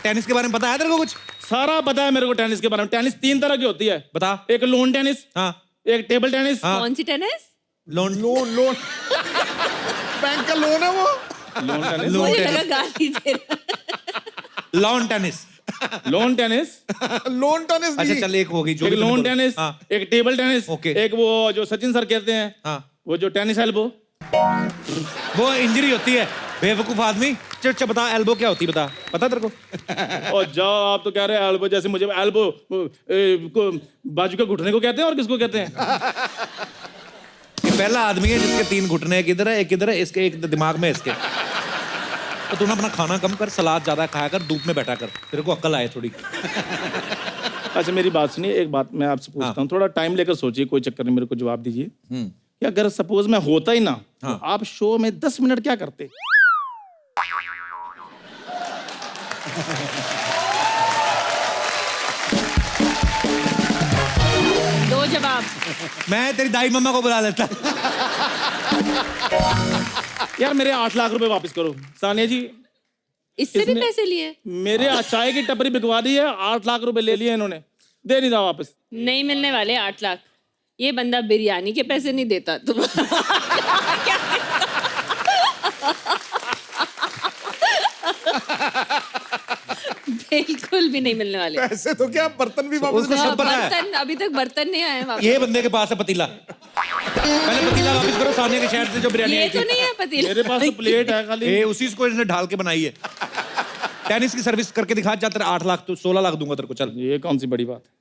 Speaker 1: टेनिस के बारे में पता है तेरे को कुछ?
Speaker 8: सारा पता है मेरे को टेनिस के बारे में। टेनिस 3 तरह की होती है।
Speaker 1: बता।
Speaker 8: एक लोन टेनिस,
Speaker 1: हाँ
Speaker 8: एक टेबल टेनिस,
Speaker 4: कौन सी टेनिस?
Speaker 1: लोन
Speaker 3: लोन बैंक का लोन है वो।
Speaker 8: लोन टेनिस,
Speaker 1: लोन
Speaker 4: मुझे
Speaker 1: टेनिस।
Speaker 4: लगा गाली दे रहा।
Speaker 1: Lawn tennis.
Speaker 8: Loan tennis,
Speaker 3: loan tennis
Speaker 1: अच्छा चल एक होगी जो
Speaker 8: एक
Speaker 1: भी तुमने
Speaker 8: लोन
Speaker 1: बोला।
Speaker 8: टेनिस,
Speaker 1: हाँ
Speaker 8: एक टेबल टेनिस,
Speaker 1: ओके।
Speaker 8: एक वो जो सचिन सर कहते हैं,
Speaker 1: हाँ
Speaker 8: वो जो टेनिस एल्बो।
Speaker 1: वो इंजरी होती है बेवकूफ आदमी। चल बता एल्बो क्या होती है, बता पता तेरे को?
Speaker 8: और जाओ आप तो कह रहे हैं एल्बो, जैसे मुझे एल्बो को बाजू के घुटने को कहते हैं और किसको कहते हैं?
Speaker 1: ये पहला आदमी है जिसके 3 घुटने, एक इधर है एक इधर है, इसके एक दिमाग में इसके। तो तू ना अपना खाना कम कर, सलाद ज्यादा खाया कर, धूप में बैठा कर, तेरे को अक्ल आए थोड़ी।
Speaker 8: अच्छा मेरी बात सुनिए, एक बात मैं आपसे पूछता हूँ, थोड़ा टाइम लेकर सोचिए, कोई चक्कर नहीं, मेरे को जवाब दीजिए कि अगर सपोज मैं होता ही ना तो आप शो में 10 मिनट क्या करते?
Speaker 4: दो जवाब।
Speaker 1: मैं तेरी दाई मम्मा को बुला लेता।
Speaker 8: यार मेरे 8 लाख रुपए वापस करो। सानिया जी
Speaker 4: इससे भी
Speaker 8: इसने-
Speaker 4: पैसे लिए?
Speaker 8: मेरे चाय की टपरी बिकवा दी है, 8 लाख रुपए ले लिए इन्होंने, दे नहीं रहा वापस।
Speaker 4: नहीं मिलने वाले 8 लाख। ये बंदा बिरयानी के पैसे नहीं देता तुम। बिल्कुल भी नहीं मिलने वाले।
Speaker 3: ऐसे तो क्या बर्तन भी वापस
Speaker 1: उसको सब पता है।
Speaker 4: बर्तन अभी तक बर्तन नहीं आए वापस।
Speaker 1: ये बंदे के पास है पतीला। पहले पतीला वापस करो, सानिया के शहर से जो बिरयानी
Speaker 4: ये
Speaker 1: आई
Speaker 4: तो
Speaker 1: थी।
Speaker 4: नहीं है पतीला।
Speaker 8: मेरे पास तो प्लेट है खाली।
Speaker 1: ए उसी को इसने ढाल के बनाई है। टेनिस की सर्विस करके दिखा, जा तेरे 8 लाख तो 16 लाख दूंगा तेरे को। चल
Speaker 8: ये कौन सी बड़ी बात है?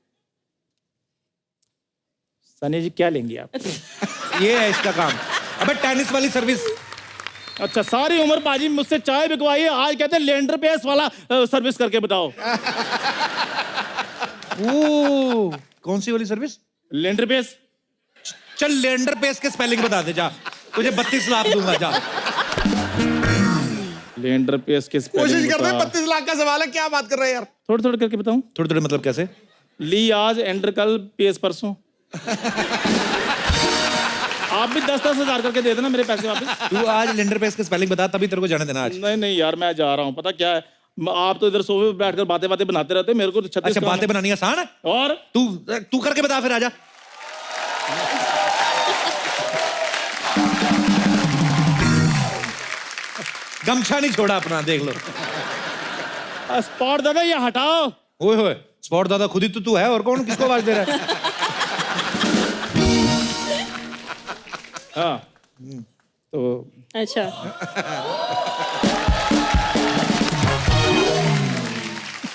Speaker 8: सानिया जी क्या लेंगी आप?
Speaker 1: ये है इसका काम। अबे टेनिस वाली सर्विस।
Speaker 8: अच्छा सारी उम्र बाजी मुझसे चाय बिकवाई है, आज कहते हैं लेंडर पेस वाला सर्विस करके बताओ।
Speaker 1: ओ कौन सी वाली सर्विस?
Speaker 8: लेंडर पेस।
Speaker 1: चल लेंडर पेस के स्पेलिंग बता दे जा, तुझे 32 लाख दूंगा जा।
Speaker 8: लेंडर पेस के
Speaker 3: कोशिश
Speaker 8: स्पेलिंग
Speaker 3: करते हैं।
Speaker 8: बता।
Speaker 3: 32 लाख का सवाल है, क्या बात कर रहे हैं यार?
Speaker 8: थोड़े थोड़े करके बताऊं?
Speaker 1: थोड़े थोड़े मतलब कैसे?
Speaker 8: ली आज, एंडर कल, पेस परसों। आप भी 10-10 हजार करके दे देना मेरे पैसे वापस।
Speaker 1: तू आज लेंडर पेस के स्पेलिंग बता, तभी तेरे को जाने देना आज।
Speaker 8: नहीं नहीं यार मैं जा रहा हूँ, पता क्या है, आप तो इधर सोफे पे बैठकर बातें बातें बनाते रहते हो, मेरे को तो 36
Speaker 1: अच्छा
Speaker 8: काम
Speaker 1: बातें
Speaker 8: है।
Speaker 1: बनानी आसान है?
Speaker 8: और
Speaker 1: तू तू करके बता फिर, आजा। गमछा नहीं छोड़ा अपना, देख लो।
Speaker 8: स्पॉट दादा ये हटाओ।
Speaker 1: ओए होए, स्पॉट दादा खुद ही तो तू है, और कौन किसको आवाज दे रहा है?
Speaker 8: हाँ तो
Speaker 4: अच्छा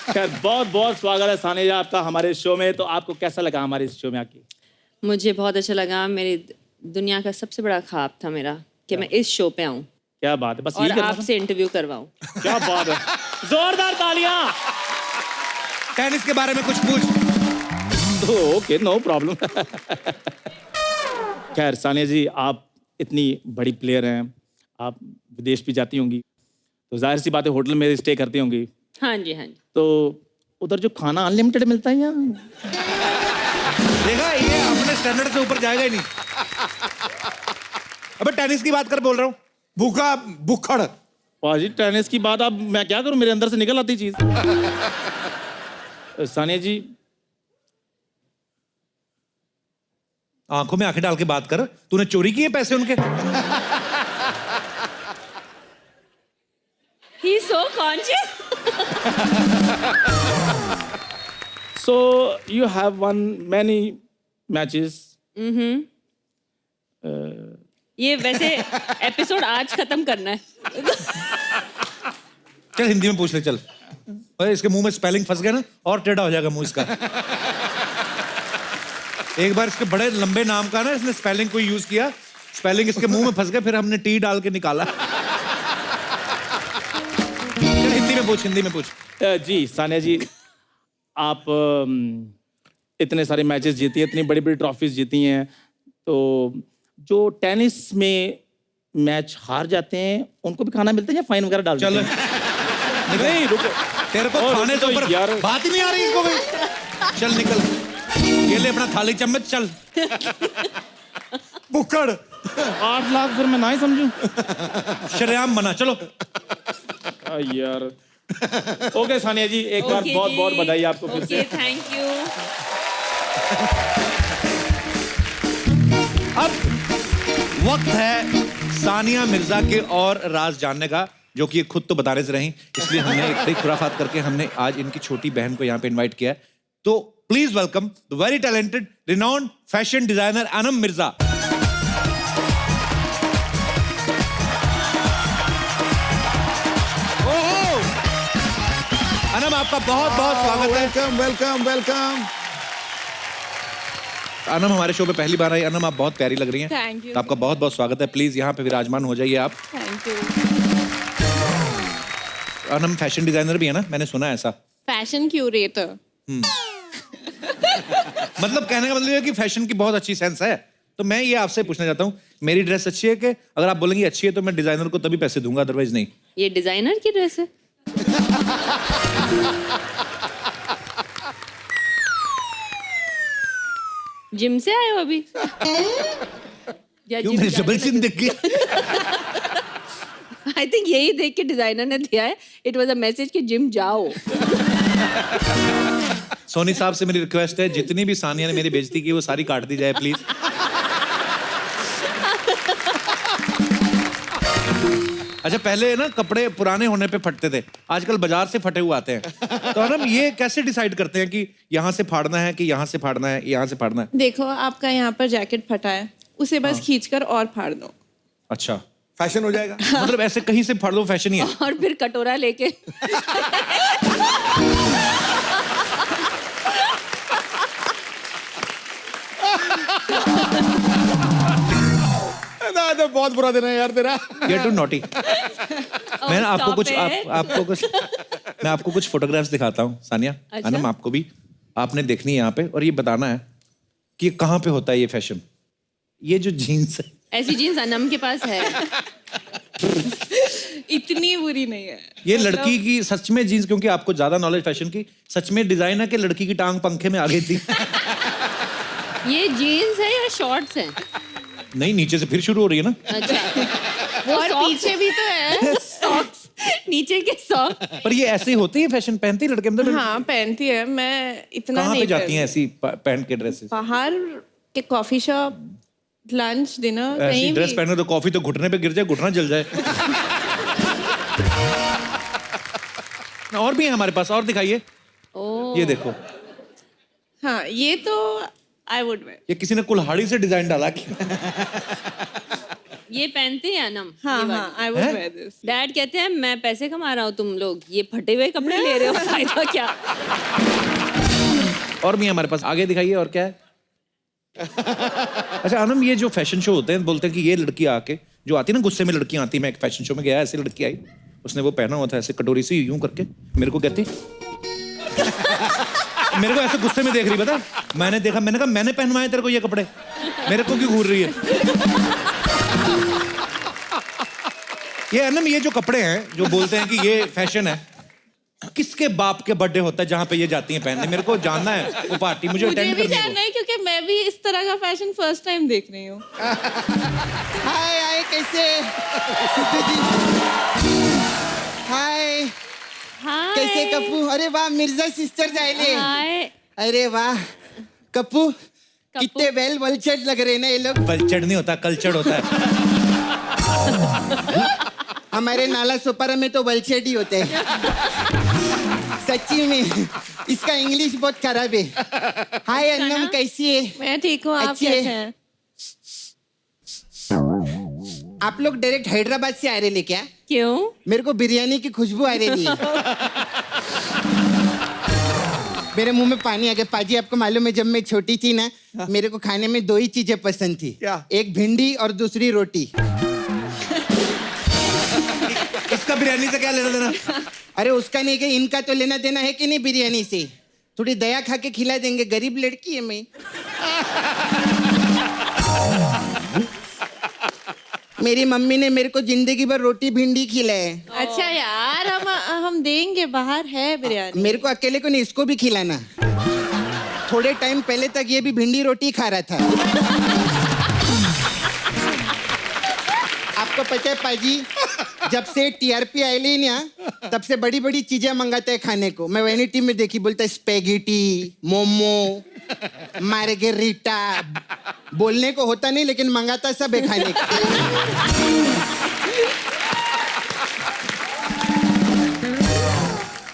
Speaker 8: खैर बहुत बहुत स्वागत है सानिया जी आपका हमारे शो में। तो आपको कैसा लगा हमारे इस शो में आके?
Speaker 4: मुझे बहुत अच्छा लगा। मेरी दुनिया का सबसे बड़ा ख्वाब था मेरा कि मैं इस शो पे आऊं
Speaker 8: क्या बात है, बस
Speaker 4: और
Speaker 8: यही करना था?
Speaker 4: आपसे इंटरव्यू करवाऊं।
Speaker 8: क्या बात है, जोरदार तालियां।
Speaker 1: टेनिस के बारे में कुछ पूछ।
Speaker 8: Okay no problem. खैर सानिया जी आप इतनी बड़ी प्लेयर हैं, आप विदेश भी जाती होंगी, तो जाहिर सी बात है होटल में स्टे करती होंगी,
Speaker 4: हाँ जी हाँ जी।
Speaker 8: तो उधर जो खाना अनलिमिटेड मिलता है या?
Speaker 1: देखा, ये अपने स्टैंडर्ड से ऊपर जाएगा ही नहीं। अबे टेनिस की बात कर, बोल रहा हूँ।
Speaker 3: भूखा भुखड़।
Speaker 8: पाजी टेनिस की बात, अब मैं क्या करूं, मेरे अंदर से निकल आती चीज। सानिया जी
Speaker 1: आंखों में आंखें डाल के बात कर, तूने चोरी किए पैसे उनके?
Speaker 4: conscious?
Speaker 8: So you have won many matches.
Speaker 4: ये वैसे एपिसोड आज खत्म करना है.
Speaker 1: चल हिंदी में पूछ ले चल. अरे इसके मुंह में स्पेलिंग फंस गया ना और टेढ़ा हो जाएगा मुंह इसका. एक बार इसके बड़े लंबे नाम का ना इसने स्पेलिंग को यूज किया, स्पेलिंग इसके मुंह में फंस गया, फिर हमने टी डाल के निकाला. चल हिंदी में पूछ, हिंदी में पूछ.
Speaker 8: जी सानिया जी, आप इतने सारे मैचेस जीती हैं, इतनी बड़ी बड़ी ट्रॉफीज जीती हैं, तो जो टेनिस में मैच हार जाते हैं उनको भी खाना मिलता है या फाइन वगैरह डाल
Speaker 1: चल
Speaker 8: देते हैं? नहीं रुको,
Speaker 1: तेरे को
Speaker 8: और
Speaker 1: खाने
Speaker 8: तो
Speaker 1: से ऊपर
Speaker 8: यार।
Speaker 1: बात ही नहीं आ रही इसको भी. चल निकल, ये ले अपना थाली चम्मच. चल बुक्कड़
Speaker 8: 8 लाख फिर मैं ना ही समझूं.
Speaker 1: शरेआम बना. चलो
Speaker 8: यार. ओके सानिया जी, एक बार
Speaker 4: Okay
Speaker 8: बहुत
Speaker 4: जी.
Speaker 8: बहुत बधाई आपको फिर से.
Speaker 4: Okay, thank you.
Speaker 1: अब वक्त है सानिया मिर्जा के और राज जानने का, जो कि ये खुद तो बताने से रही, इसलिए हमने एक बड़ी खुराफात करके हमने आज इनकी छोटी बहन को यहाँ पे इनवाइट किया है. तो please welcome the very talented renowned fashion designer Anam Mirza. ओहो अनम, आपका बहुत बहुत स्वागत है.
Speaker 3: Welcome welcome welcome.
Speaker 1: अनम हमारे शो पे पहली बार आई. अनम आप बहुत प्यारी लग रही हैं.
Speaker 4: Thank you.
Speaker 1: तो आपका बहुत बहुत स्वागत है. प्लीज यहाँ पे विराजमान हो जाइए आप.
Speaker 4: Thank you.
Speaker 1: Anam fashion designer भी है ना, मैंने सुना है ऐसा.
Speaker 4: Fashion curator.
Speaker 1: मतलब कहने का मतलब ये है कि फैशन की बहुत अच्छी सेंस है. तो मैं ये आपसे पूछना चाहता हूँ, मेरी ड्रेस अच्छी है कि अगर आप बोलेंगे अच्छी है तो मैं डिजाइनर को तभी पैसे दूंगा, अदरवाइज नहीं.
Speaker 4: ये डिजाइनर की ड्रेस है. जिम से आए हो अभी?
Speaker 1: क्यों मेरी जबल सिंह दिख गई?
Speaker 4: आई थिंक यही देख के डिजाइनर ने दिया है. इट वाज अ मैसेज कि जिम जाओ.
Speaker 1: सोनी साहब से मेरी रिक्वेस्ट है, जितनी भी सानिया ने मेरी बेइज्जती की वो सारी काट दी जाए प्लीज. अच्छा पहले ना कपड़े पुराने होने पे फटते थे, आजकल बाजार से फटे हुए आते हैं. तो हम ये कैसे डिसाइड करते हैं कि यहाँ से फाड़ना है कि यहाँ से फाड़ना है, यहाँ से फाड़ना है?
Speaker 9: देखो आपका यहाँ पर जैकेट फटा है, उसे बस खींचकर और फाड़ दो.
Speaker 1: अच्छा
Speaker 3: फैशन हो जाएगा.
Speaker 1: मतलब ऐसे कहीं से फाड़ दो, फैशन ही है.
Speaker 4: और फिर कटोरा लेके
Speaker 3: तो बहुत बुरा दिन है यार तेरा.
Speaker 1: Get too naughty. मैं ना आपको कुछ आपको कुछ मैं आपको कुछ फोटोग्राफ्स दिखाता हूँ सानिया.
Speaker 4: अच्छा?
Speaker 1: अनम आपको भी आपने देखनी है यहाँ पे और ये बताना है कि ये कहाँ पे होता है ये फैशन. ये जो जीन्स है,
Speaker 4: ऐसी जीन्स अनम के पास है.
Speaker 9: इतनी बुरी नहीं है.
Speaker 1: ये लड़की की सच में जीन्स, क्योंकि आपको ज्यादा नॉलेज फैशन की, सच में डिजाइन है कि लड़की की टांग पंखे में आ गई थी.
Speaker 4: ये जीन्स है या शॉर्ट्स हैं?
Speaker 1: नहीं, नीचे से फिर शुरू हो रही है ना.
Speaker 4: अच्छा. वो
Speaker 9: और
Speaker 4: socks
Speaker 9: पीछे भी तो है.
Speaker 4: सॉक्स, नीचे के सॉक्स.
Speaker 1: पर ये ऐसे ही होते हैं फैशन, पहनती है लड़के. मतलब
Speaker 9: हाँ पहनती है. मैं इतना
Speaker 1: कहाँ
Speaker 9: नहीं
Speaker 1: पे जाती हैं ऐसी पहन के ड्रेसेस?
Speaker 9: बाहर के कॉफी शॉप, लंच, डिनर,
Speaker 1: ऐसी
Speaker 9: कहीं
Speaker 1: ड्रेस
Speaker 9: भी.
Speaker 1: पहने तो कॉफी तो घुटने पे गिर जाए, घुटना जल जाए. और भी है हमारे पास, और दिखाइए. ये देखो,
Speaker 9: हाँ ये तो आई वुड वेयर.
Speaker 1: ये किसी ने कुल्हाड़ी से डिजाइन डाला कि
Speaker 4: ये पहनते हैं अनम.
Speaker 9: हाँ हाँ I would wear this.
Speaker 4: Dad कहते हैं मैं पैसे कमा रहा हूँ, तुम लोग ये फटे हुए कपड़े ले रहे हो, फायदा क्या?
Speaker 1: और भी है हमारे पास, आगे दिखाइए. और क्या है? अच्छा अनम, ये जो फैशन शो होते हैं, बोलते हैं कि ये लड़की आके जो आती है ना, गुस्से में लड़कियां आती. मैं एक फैशन शो में गया, ऐसे लड़की आई, उसने वो पहना हुआ था ऐसे कटोरी से यूं करके, मेरे को कहती मेरे को ऐसे गुस्से में देख रही. पता मैंने देखा, मैंने कहा मैंने पहनवाए तेरे को ये कपड़े, मेरे को क्यों घूर रही है? ये अनम, ये जो कपड़े हैं जो बोलते हैं कि ये फैशन है, किसके बाप के बर्थडे होता है जहाँ पे ये जाती हैं पहनने? मेरे को जानना है वो पार्टी, मुझे
Speaker 9: मुझे
Speaker 1: अटेंड
Speaker 9: भी
Speaker 1: करनी है
Speaker 9: जानना है क्योंकि मैं भी इस तरह का फैशन फर्स्ट टाइम देख रही हूँ.
Speaker 2: हाय हाय, कैसे सिद्धू जी? हाय,
Speaker 4: हाय.
Speaker 2: कैसे कप्पू? अरे वाह, मिर्जा सिस्टर जायले.
Speaker 4: हाय.
Speaker 2: अरे वाह कप्पू, कितने वेल वल्चर्ड लग रहे हैं ना ये लोग.
Speaker 1: वो। कल्चर्ड नहीं होता, कल्चर्ड होता है.
Speaker 2: हमारे नाला सुपारा में तो वलछेड ही होते हैं सच्ची में इसका इंग्लिश बहुत खराब है। हाय अन्नम, कैसी है?
Speaker 9: मैं ठीक हूँ, आप
Speaker 2: अच्छी है।
Speaker 9: कैसे हैं?
Speaker 2: आप लोग डायरेक्ट हैदराबाद से आ रहे ले क्या?
Speaker 4: क्यों?
Speaker 2: मेरे को बिरयानी की खुशबू आ रही है। मेरे मुंह में पानी आ गया। पाजी, आपको मालूम है जब मैं छोटी थी ना, मेरे को खाने में 2 ही चीजें पसंद थी।
Speaker 3: क्या?
Speaker 2: एक भिंडी और दूसरी रोटी।
Speaker 1: इसका बिरयानी से क्या लेना देना?
Speaker 2: अरे उसका नहीं, कि इनका तो लेना देना है कि नहीं बिरयानी से। थोड़ी दया खा के खिला देंगे, गरीब लड़की है मैं। मेरी मम्मी ने मेरे को जिंदगी भर रोटी भिंडी खिलाए।
Speaker 9: अच्छा यार, हम देंगे, बाहर है बिरयानी।
Speaker 2: मेरे को अकेले को नहीं, इसको भी खिलाना। थोड़े टाइम पहले तक ये भी भिंडी रोटी खा रहा था। आपको पता है पाजी, जब से टीआरपी आई ना, तब से बड़ी बड़ी चीजें मंगाते हैं खाने को। मैं वैनिटी में देखी, बोलता है स्पेगेटी, मोमो, मार्गेरिटा। बोलने को होता नहीं लेकिन मंगाता सब है खाने को।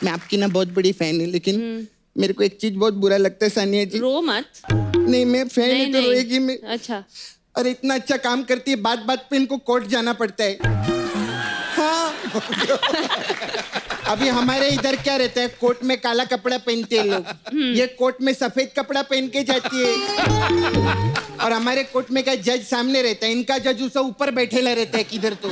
Speaker 2: मैं आपकी ना बहुत बड़ी फैन हूँ, लेकिन मेरे को एक चीज बहुत बुरा लगता है सानिया जी।
Speaker 4: रो मत।
Speaker 2: नहीं, मैं फैन
Speaker 4: नहीं,
Speaker 2: है तो
Speaker 4: नहीं।
Speaker 2: रोएगी मैं।
Speaker 4: अच्छा।
Speaker 2: अरे इतना अच्छा काम करती है, बात बात पे इनको कोर्ट जाना पड़ता है। हाँ। अभी हमारे इधर क्या रहता है, कोर्ट में काला कपड़ा पहनते हैं लोग, ये कोर्ट में सफेद कपड़ा पहन के जाती है। और हमारे कोर्ट में क्या जज सामने रहता है, इनका जज उसे ऊपर बैठेला रहता है किधर तो।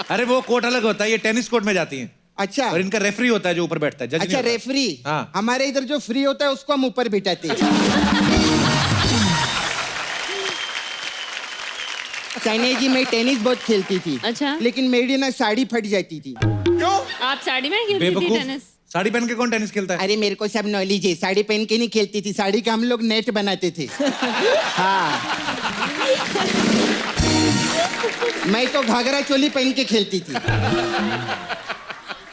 Speaker 1: अरे वो कोर्ट अलग होता है, ये टेनिस कोर्ट में जाती हैं।
Speaker 2: अच्छा।
Speaker 1: और इनका रेफरी होता है जो ऊपर बैठता है, जज नहीं
Speaker 2: अच्छा,
Speaker 1: होता।
Speaker 2: रेफरी।
Speaker 1: हाँ।
Speaker 2: हमारे इधर जो फ्री होता है उसको हम ऊपर बिठाते हैं। सानिया जी, मैं टेनिस बहुत खेलती थी।
Speaker 4: अच्छा।
Speaker 2: लेकिन मेरी ना साड़ी फट जाती थी।
Speaker 4: आप साड़ी में खेलती थी
Speaker 1: बेवकूफ,
Speaker 4: टेनिस?
Speaker 1: साड़ी पहन के कौन टेनिस खेलता है?
Speaker 2: अरे मेरे को सब नॉलेज है, साड़ी पहन के नहीं खेलती थी, साड़ी का हम लोग नेट बनाते थे। हाँ। मैं तो घाघरा चोली पहन के खेलती थी।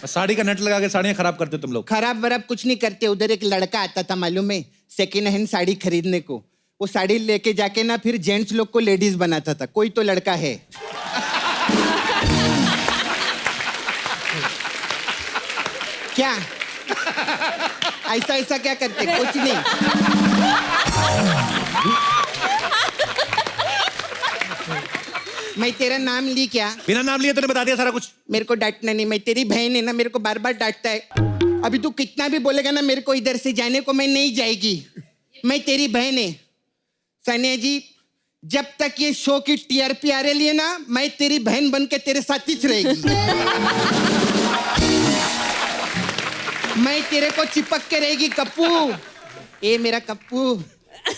Speaker 1: साड़ी का नेट लगा के साड़ियाँ खराब करते हो तुम लोग।
Speaker 2: खराब वराब कुछ नहीं करते। उधर एक लड़का आता था मालूम है, सेकेंड हैंड साड़ी खरीदने को। वो साड़ी लेके जाके ना फिर जेंट्स लोग को लेडीज बनाता था। कोई तो लड़का है। क्या ऐसा ऐसा क्या करते? कुछ नहीं। मैं तेरा नाम ली क्या?
Speaker 1: बिना नाम लिए तूने बता दिया सारा कुछ।
Speaker 2: मेरे को डांटना नहीं, मैं तेरी बहन है ना, मेरे को बार बार डांटता है। अभी तू कितना भी बोलेगा ना मेरे को इधर से जाने को, मैं नहीं जाएगी। मैं तेरी बहन है सानिया जी। जब तक ये शो की टीआरपी आ रही है ना, मैं तेरी बहन बन के तेरे साथ ही रहेगी। मैं तेरे को चिपक के रहेगी कप्पू। ए मेरा कप्पू,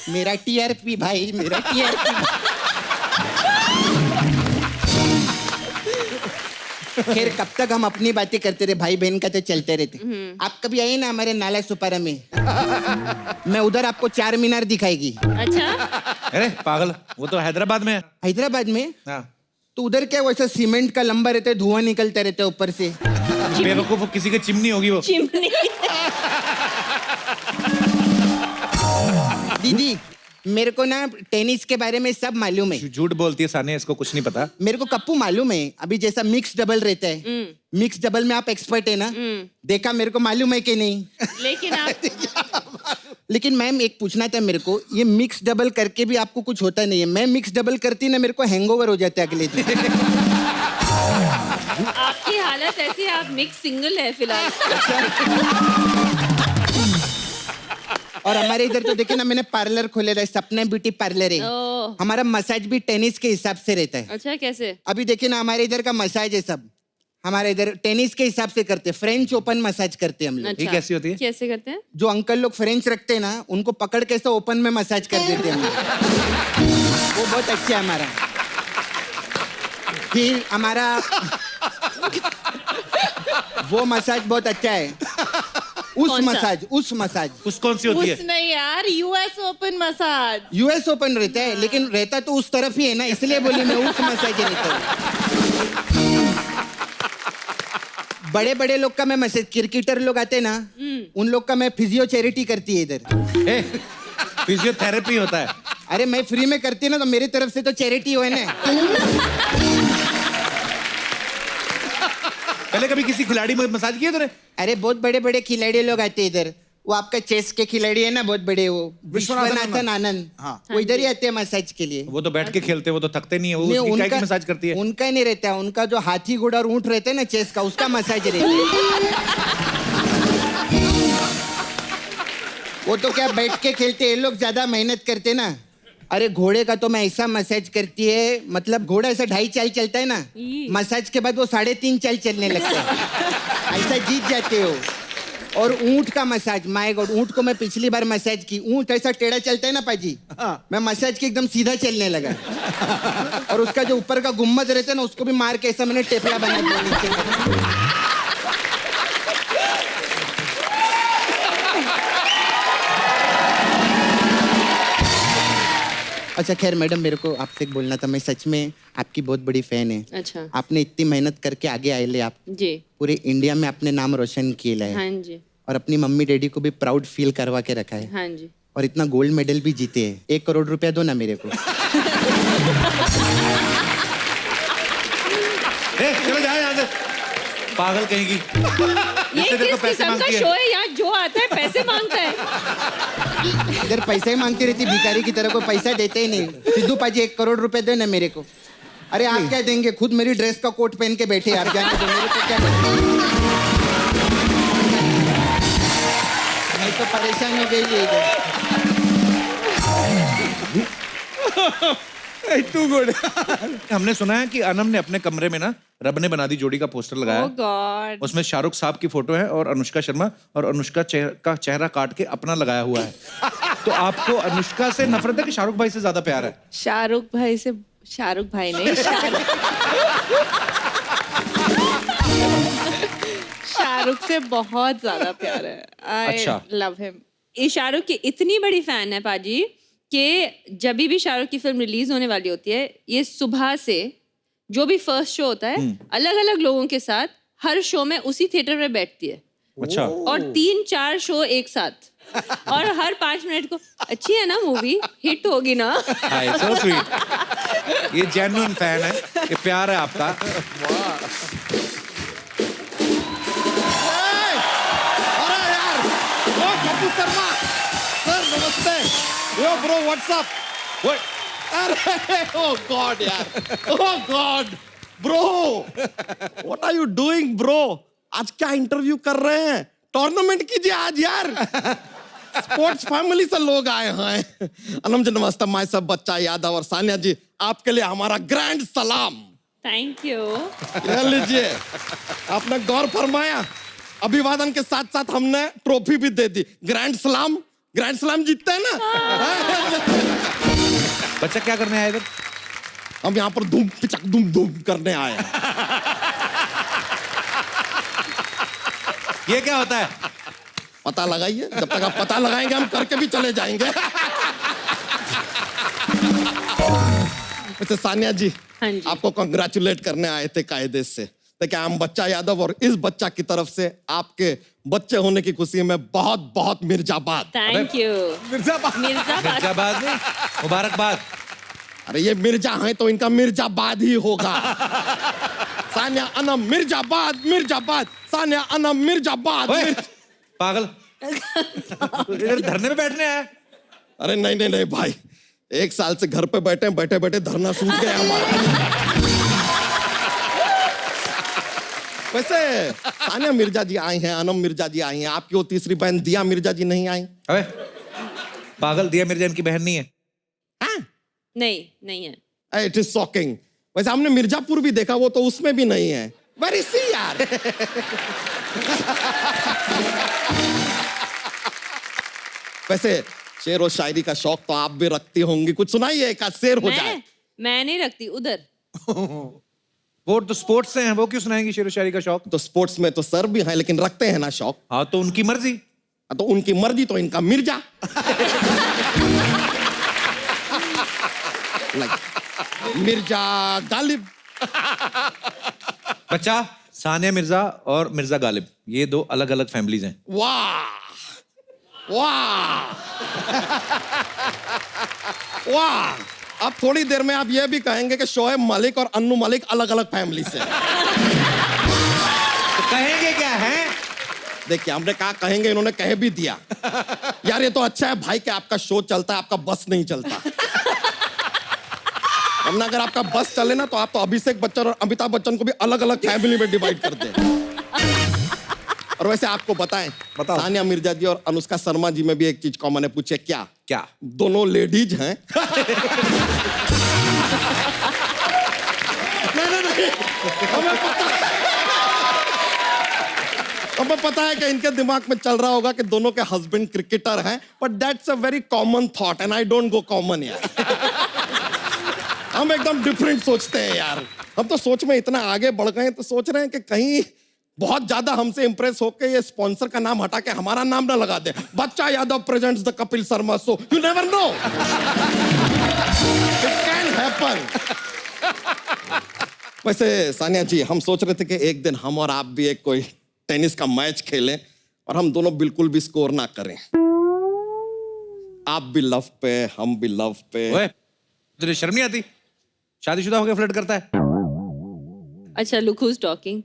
Speaker 2: मेरा टीआरपी भाई, मेरा टीआरपी। खैर, कब तक हम अपनी बातें करते रहे, भाई बहन का तो चलते रहते। आप कभी आए ना हमारे नाला सुपारा में, मैं उधर आपको 4 मीनार दिखाएगी।
Speaker 4: अच्छा।
Speaker 1: अरे पागल, वो तो हैदराबाद में है।
Speaker 2: हैदराबाद में?
Speaker 1: हाँ।
Speaker 2: तो उधर क्या वैसा सीमेंट का लंबा रहता है, धुआं निकलता रहता है ऊपर से।
Speaker 1: बेवकूफ, वो किसी की चिमनी होगी वो।
Speaker 4: चिमनी।
Speaker 2: दीदी, मेरे को ना टेनिस के बारे में सब मालूम है।
Speaker 1: झूठ बोलती है सानिया, इसको कुछ नहीं पता।
Speaker 2: मेरे को कप्पू मालूम है। अभी जैसा मिक्स डबल रहता है, मिक्स डबल में आप एक्सपर्ट है ना, देखा मेरे को मालूम है कि नहीं?
Speaker 4: लेकिन आप
Speaker 2: लेकिन मैम एक पूछना था मेरे को, ये मिक्स डबल करके भी आपको कुछ होता नहीं है? मैं मिक्स डबल करती ना, मेरे को हैंगओवर हो जाता है अगले दिन।
Speaker 4: आपकी हालत ऐसी है, आप मिक्स सिंगल है फिलहाल।
Speaker 2: और हमारे इधर तो देखिए ना, मैंने पार्लर खोले है, सपना ब्यूटी पार्लर है।
Speaker 4: ओह।
Speaker 2: हमारा मसाज भी टेनिस के हिसाब से रहता है।
Speaker 4: अच्छा, कैसे?
Speaker 2: अभी देखिए ना, हमारे इधर का मसाज है सब, हमारे इधर टेनिस के हिसाब से करते हैं। फ्रेंच ओपन मसाज करते हैं हम लोग।
Speaker 4: अच्छा।
Speaker 1: ये कैसी होती है?
Speaker 4: कैसे करते हैं?
Speaker 2: जो अंकल लोग फ्रेंच रखते हैं ना, उनको पकड़ के ऐसा ओपन में मसाज कर देते हैं हम लोग। वो बहुत अच्छा है हमारा। फिर हमारा वो मसाज बहुत अच्छा है, उस
Speaker 4: कौन सा?
Speaker 2: मसाज, उस मसाज।
Speaker 1: उस कौन सी होती है?
Speaker 9: उस नहीं यार, US open massage.
Speaker 2: US open रहता है, लेकिन रहता तो उस तरफ ही है ना, इसलिए बोली मैं उस मसाज रहता है। बड़े बड़े लोग का मैं मैसेज, क्रिकेटर लोग आते ना, उन लोग का मैं फिजियो चैरिटी करती है इधर।
Speaker 1: फिजियोथेरेपी होता है।
Speaker 2: अरे मैं फ्री में करती ना तो मेरी तरफ से तो चैरिटी हो ना।
Speaker 1: पहले कभी किसी खिलाड़ी में मसाज किया तूने?
Speaker 2: अरे बहुत बड़े बड़े खिलाड़ी लोग आते हैं इधर। वो आपका चेस के खिलाड़ी है ना, बहुत बड़े, वो विश्वनाथन आनंद, वो इधर ही आते हैं मसाज के लिए।
Speaker 1: वो तो बैठ के खेलते हैं, वो तो थकते नहीं है, वो
Speaker 2: नहीं,
Speaker 1: उसकी क्या की मसाज करती है?
Speaker 2: उनका नहीं रहता है, उनका जो हाथी घोड़ा और ऊंट रहता है ना चेस का, उसका मसाज रहता है। वो तो क्या बैठ के खेलते, ये लोग ज्यादा मेहनत करते ना। अरे घोड़े का तो मैं ऐसा मसाज करती है, मतलब घोड़ा ऐसा 2.5 चाल चलता है ना, मसाज के बाद वो 3.5 चाल चलने लगता है, ऐसा जीत जाते हो। और ऊंट का मसाज, माय गॉड, ऊंट को मैं पिछली बार मसाज की, ऊंट ऐसा टेढ़ा चलता है ना पाजी, मैं मसाज की एकदम सीधा चलने लगा। और उसका जो ऊपर का गुम्मद रहता है ना, उसको भी मार के ऐसा मैंने टेपला बना दिया नीचे। अच्छा खैर मैडम, मेरे को आपसे एक बोलना था, मैं सच में आपकी बहुत बड़ी फैन है।
Speaker 4: अच्छा।
Speaker 2: आपने इतनी मेहनत करके आगे आए ले आप,
Speaker 4: जी।
Speaker 2: पूरे इंडिया में अपने नाम रोशन किया है।
Speaker 4: हाँ जी।
Speaker 2: और अपनी मम्मी डैडी को भी प्राउड फील करवा के रखा है।
Speaker 4: हाँ जी।
Speaker 2: और इतना गोल्ड मेडल भी जीते हैं। 1 करोड़ रुपया दो ना मेरे को।
Speaker 1: चलो जाओ यहाँ से, पागल कहेगी।
Speaker 4: ये किस किस्म का शो है यहाँ, जो आता है पैसे मांगता है।
Speaker 2: अगर पैसा ही मांगती रहती भिखारी की तरह, कोई पैसा देते ही नहीं। सिद्धू पाजी 1 करोड़ रुपए दो ना मेरे को। अरे आप क्या देंगे, खुद मेरी ड्रेस का कोट पहन के बैठे, आप जाने दो, मेरे को क्या देंगे? मैं तो परेशान हो गई है
Speaker 1: टू गुड। हमने सुना है कि अनम ने अपने कमरे में ना रब ने बना दी जोड़ी का पोस्टर लगाया।
Speaker 4: Oh God.
Speaker 1: उसमें शाहरुख साहब की फोटो है और अनुष्का शर्मा, और अनुष्का का चेहरा काट के अपना लगाया हुआ है। तो आपको अनुष्का से नफरत है कि शाहरुख भाई से ज्यादा प्यार है?
Speaker 9: शाहरुख भाई से, शाहरुख भाई नहीं, शाहरुख से बहुत ज्यादा प्यार है। आई
Speaker 1: अच्छा।
Speaker 9: Love him.
Speaker 4: ये शाहरुख की इतनी बड़ी फैन है पाजी कि जब भी शाहरुख की फिल्म रिलीज होने वाली होती है, ये सुबह से जो भी फर्स्ट शो होता है, अलग अलग लोगों के साथ हर शो में उसी थिएटर में बैठती है।
Speaker 1: अच्छा।
Speaker 4: और 3-4 शो एक साथ, और हर 5 मिनट को, अच्छी है ना मूवी, हिट होगी ना।
Speaker 1: हाय, so sweet। ये जेन्युइन फैन है, ये प्यार है आपका।
Speaker 3: अरे यार, ओ कपूर शर्मा सर, नमस्ते। Yo bro, what's up? अरे ओ गॉड यार, oh God bro, what are you doing bro? आज क्या इंटरव्यू कर रहे हैं? टूर्नामेंट कीजिए आज यार। स्पोर्ट्स फैमिली से लोग आए हैं। अनम जी नमस्ते, मैं सब बच्चा यादव और सानिया जी, आपके लिए हमारा ग्रैंड सलाम।
Speaker 4: Thank you.
Speaker 3: ले लीजिए, आपने गौर फरमाया, अभिवादन के साथ साथ हमने ट्रॉफी भी दे दी। ग्रैंड सलाम, ग्रैंड सलाम जीतते हैं ना।
Speaker 1: बच्चा क्या करने आया इधर?
Speaker 3: हम यहाँ पर धूम पिचक धूम धूम करने आए हैं।
Speaker 1: ये क्या होता है?
Speaker 3: पता लगाइए, जब तक आप पता लगाएंगे हम करके भी चले जाएंगे। वैसे सानिया जी,
Speaker 4: हाँ जी।
Speaker 3: आपको कंग्रेचुलेट करने आए थे कायदे से। देखिए, हम बच्चा यादव और इस बच्चा की तरफ से आपके बच्चे होने की खुशी में बहुत बहुत मिर्जाबाद।
Speaker 4: Thank you.
Speaker 3: मिर्जाबाद,
Speaker 1: मिर्जाबाद नहीं, मुबारकबाद।
Speaker 3: अरे ये मिर्जा हैं तो इनका मिर्जाबाद ही होगा। सानिया अनम मिर्जाबाद, मिर्जाबाद, सानिया अनम मिर्जाबाद।
Speaker 1: ओए, पागल, इधर धरने पे बैठने आया?
Speaker 3: अरे नहीं नहीं नहीं भाई, 1 साल से घर पे बैठे बैठे बैठे धरना सूख गया हमारा। वैसे सानिया मिर्जा जी आई हैं, अनम मिर्जा जी आई हैं, आपकी वो तीसरी बहन दिया मिर्जा जी नहीं आई?
Speaker 1: अबे पागल, दिया मिर्जा इनकी बहन नहीं है।
Speaker 4: नहीं है।
Speaker 3: It is shocking. वैसे हमने मिर्जापुर भी देखा, वो तो उसमें भी नहीं है। वेरी सी यार। वैसे शेर और शायरी का शौक तो आप भी रखती होंगी, कुछ सुनाइए, एक आध शेर हो जाए।
Speaker 4: मैं नहीं रखती उधर।
Speaker 1: वो तो स्पोर्ट्स से हैं, वो क्यों सुनाएंगी शेर व शायरी का शौक?
Speaker 3: तो स्पोर्ट्स में तो सर भी हैं, लेकिन रखते हैं ना शौक।
Speaker 1: हाँ तो उनकी मर्जी।
Speaker 3: तो उनकी मर्जी तो इनका मिर्जा। मिर्जा गालिब।
Speaker 1: बच्चा, सानिया मिर्जा और मिर्जा गालिब, ये 2 अलग अलग फैमिलीज हैं।
Speaker 3: वाह, वाह वाह, अब थोड़ी देर में आप ये भी कहेंगे कि शोएब मलिक और अन्नू मलिक अलग अलग फैमिली से।
Speaker 1: तो कहेंगे क्या है?
Speaker 3: देखिए, हमने कहा कहेंगे, इन्होंने कह भी दिया। यार ये तो अच्छा है भाई कि आपका शो चलता है, आपका बस नहीं चलता। वरना अगर आपका बस चले ना तो आप तो अभिषेक बच्चन और अमिताभ बच्चन को भी अलग अलग फैमिली में डिवाइड कर दें। और वैसे आपको बताएं,
Speaker 1: बताओ।
Speaker 3: सानिया मिर्जा जी और अनुष्का शर्मा जी में भी एक चीज कॉमन है। पूछे क्या?
Speaker 1: क्या?
Speaker 3: दोनों लेडीज हैं। नहीं, हमें पता है कि इनके दिमाग में चल रहा होगा कि दोनों के हस्बैंड क्रिकेटर हैं, but that's a very common thought and I don't go common यार। हम एकदम डिफरेंट सोचते हैं यार। हम तो सोच में इतना आगे बढ़ गए हैं तो सोच रहे हैं कि कहीं बहुत ज्यादा हमसे इंप्रेस होकर ये स्पॉन्सर का नाम हटा के हमारा नाम ना लगा दे। बच्चा Yadav presents the Kapil Sharma show. You never know, it can happen. वैसे सानिया जी, हम सोच रहे थे कि एक दिन हम और आप भी एक कोई टेनिस का मैच खेलें और हम दोनों बिल्कुल भी स्कोर ना करें। आप भी लव पे, हम भी लव पे।
Speaker 1: ओए, तुझे शर्म नहीं आती? शादीशुदा होकर फ्लर्ट करता है?
Speaker 4: अच्छा, look who's talking.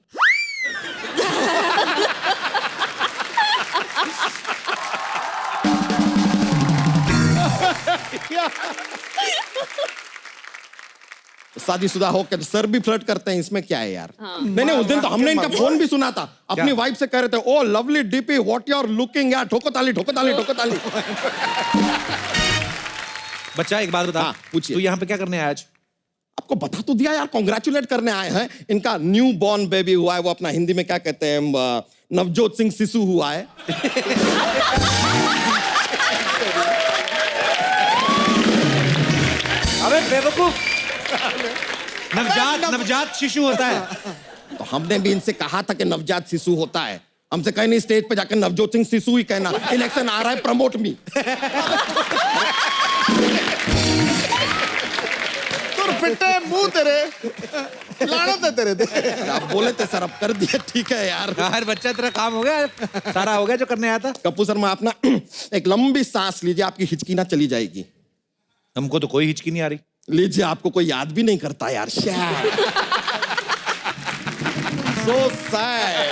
Speaker 3: शादीशुदा होकर सर भी फ्लर्ट करते हैं, इसमें क्या है यार? नहीं, उस दिन तो हमने इनका फोन भी सुना था। अपनी वाइफ से कह रहे थे, oh lovely DP, what you are looking यार। ठोको ताली, ठोको ताली, ठोको ताली।
Speaker 1: बच्चा एक बात बता,
Speaker 3: हाँ, पूछिए।
Speaker 1: तू यहाँ पे क्या करने आया आज?
Speaker 3: आपको बता तो दिया यार, कॉन्ग्रेचुलेट करने आए हैं। इनका न्यू बॉर्न बेबी हुआ है, वो अपना हिंदी में क्या कहते हैं, नवजोत सिंह शिशु हुआ है।
Speaker 1: अबे बेवकूफ, नवजात शिशु होता है।
Speaker 3: तो हमने भी इनसे कहा था कि नवजात शिशु होता है। हमसे कहीं नहीं, स्टेज पे जाकर नवजोत सिंह शिशु ही कहना। इलेक्शन आ रहा है, प्रमोट मी।
Speaker 6: पिटे मुंह तेरे, लानत है तेरे।
Speaker 3: आप बोले थे सर, अब कर दिया, ठीक है यार।
Speaker 1: यार बच्चा, तेरा काम हो गया, सारा हो गया जो करने आया था।
Speaker 3: कपूर शर्मा, आप ना एक लंबी सांस लीजिए, आपकी हिचकी ना चली जाएगी।
Speaker 1: हमको तो कोई हिचकी नहीं आ रही।
Speaker 3: लीजिए, आपको कोई याद भी नहीं करता यार। So sad.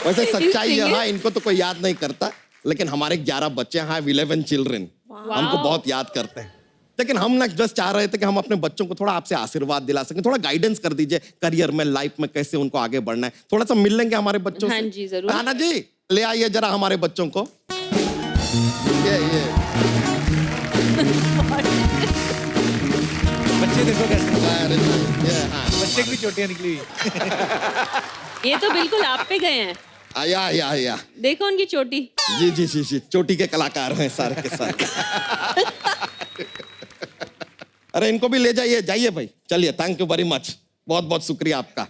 Speaker 3: वैसे सच्चाई यह है, इनको तो कोई याद नहीं करता, लेकिन हमारे 11 बच्चे हैं, 11 चिल्ड्रन, हमको बहुत याद करते हैं। लेकिन हम ना जस्ट चाह रहे थे कि हम अपने बच्चों को थोड़ा आपसे आशीर्वाद दिला सकें, थोड़ा गाइडेंस कर दीजिए करियर में, लाइफ में कैसे उनको आगे बढ़ना है। थोड़ा सा मिल लेंगे हमारे बच्चों से?
Speaker 4: हाँ जी, जरूर।
Speaker 3: राना जी, ले आइए जरा हमारे बच्चों को। ये
Speaker 1: बच्चे देखो कैसे,
Speaker 3: हाँ।
Speaker 1: बच्चे की भी चोटियां निकली हुई।
Speaker 4: ये तो बिल्कुल आप पे गए हैं।
Speaker 3: आया।
Speaker 4: देखो उनकी चोटी।
Speaker 3: जी, चोटी के कलाकार हैं सारे के सारे। अरे इनको भी ले जाइए, जाइए भाई, चलिए। थैंक यू वेरी मच, बहुत बहुत शुक्रिया आपका।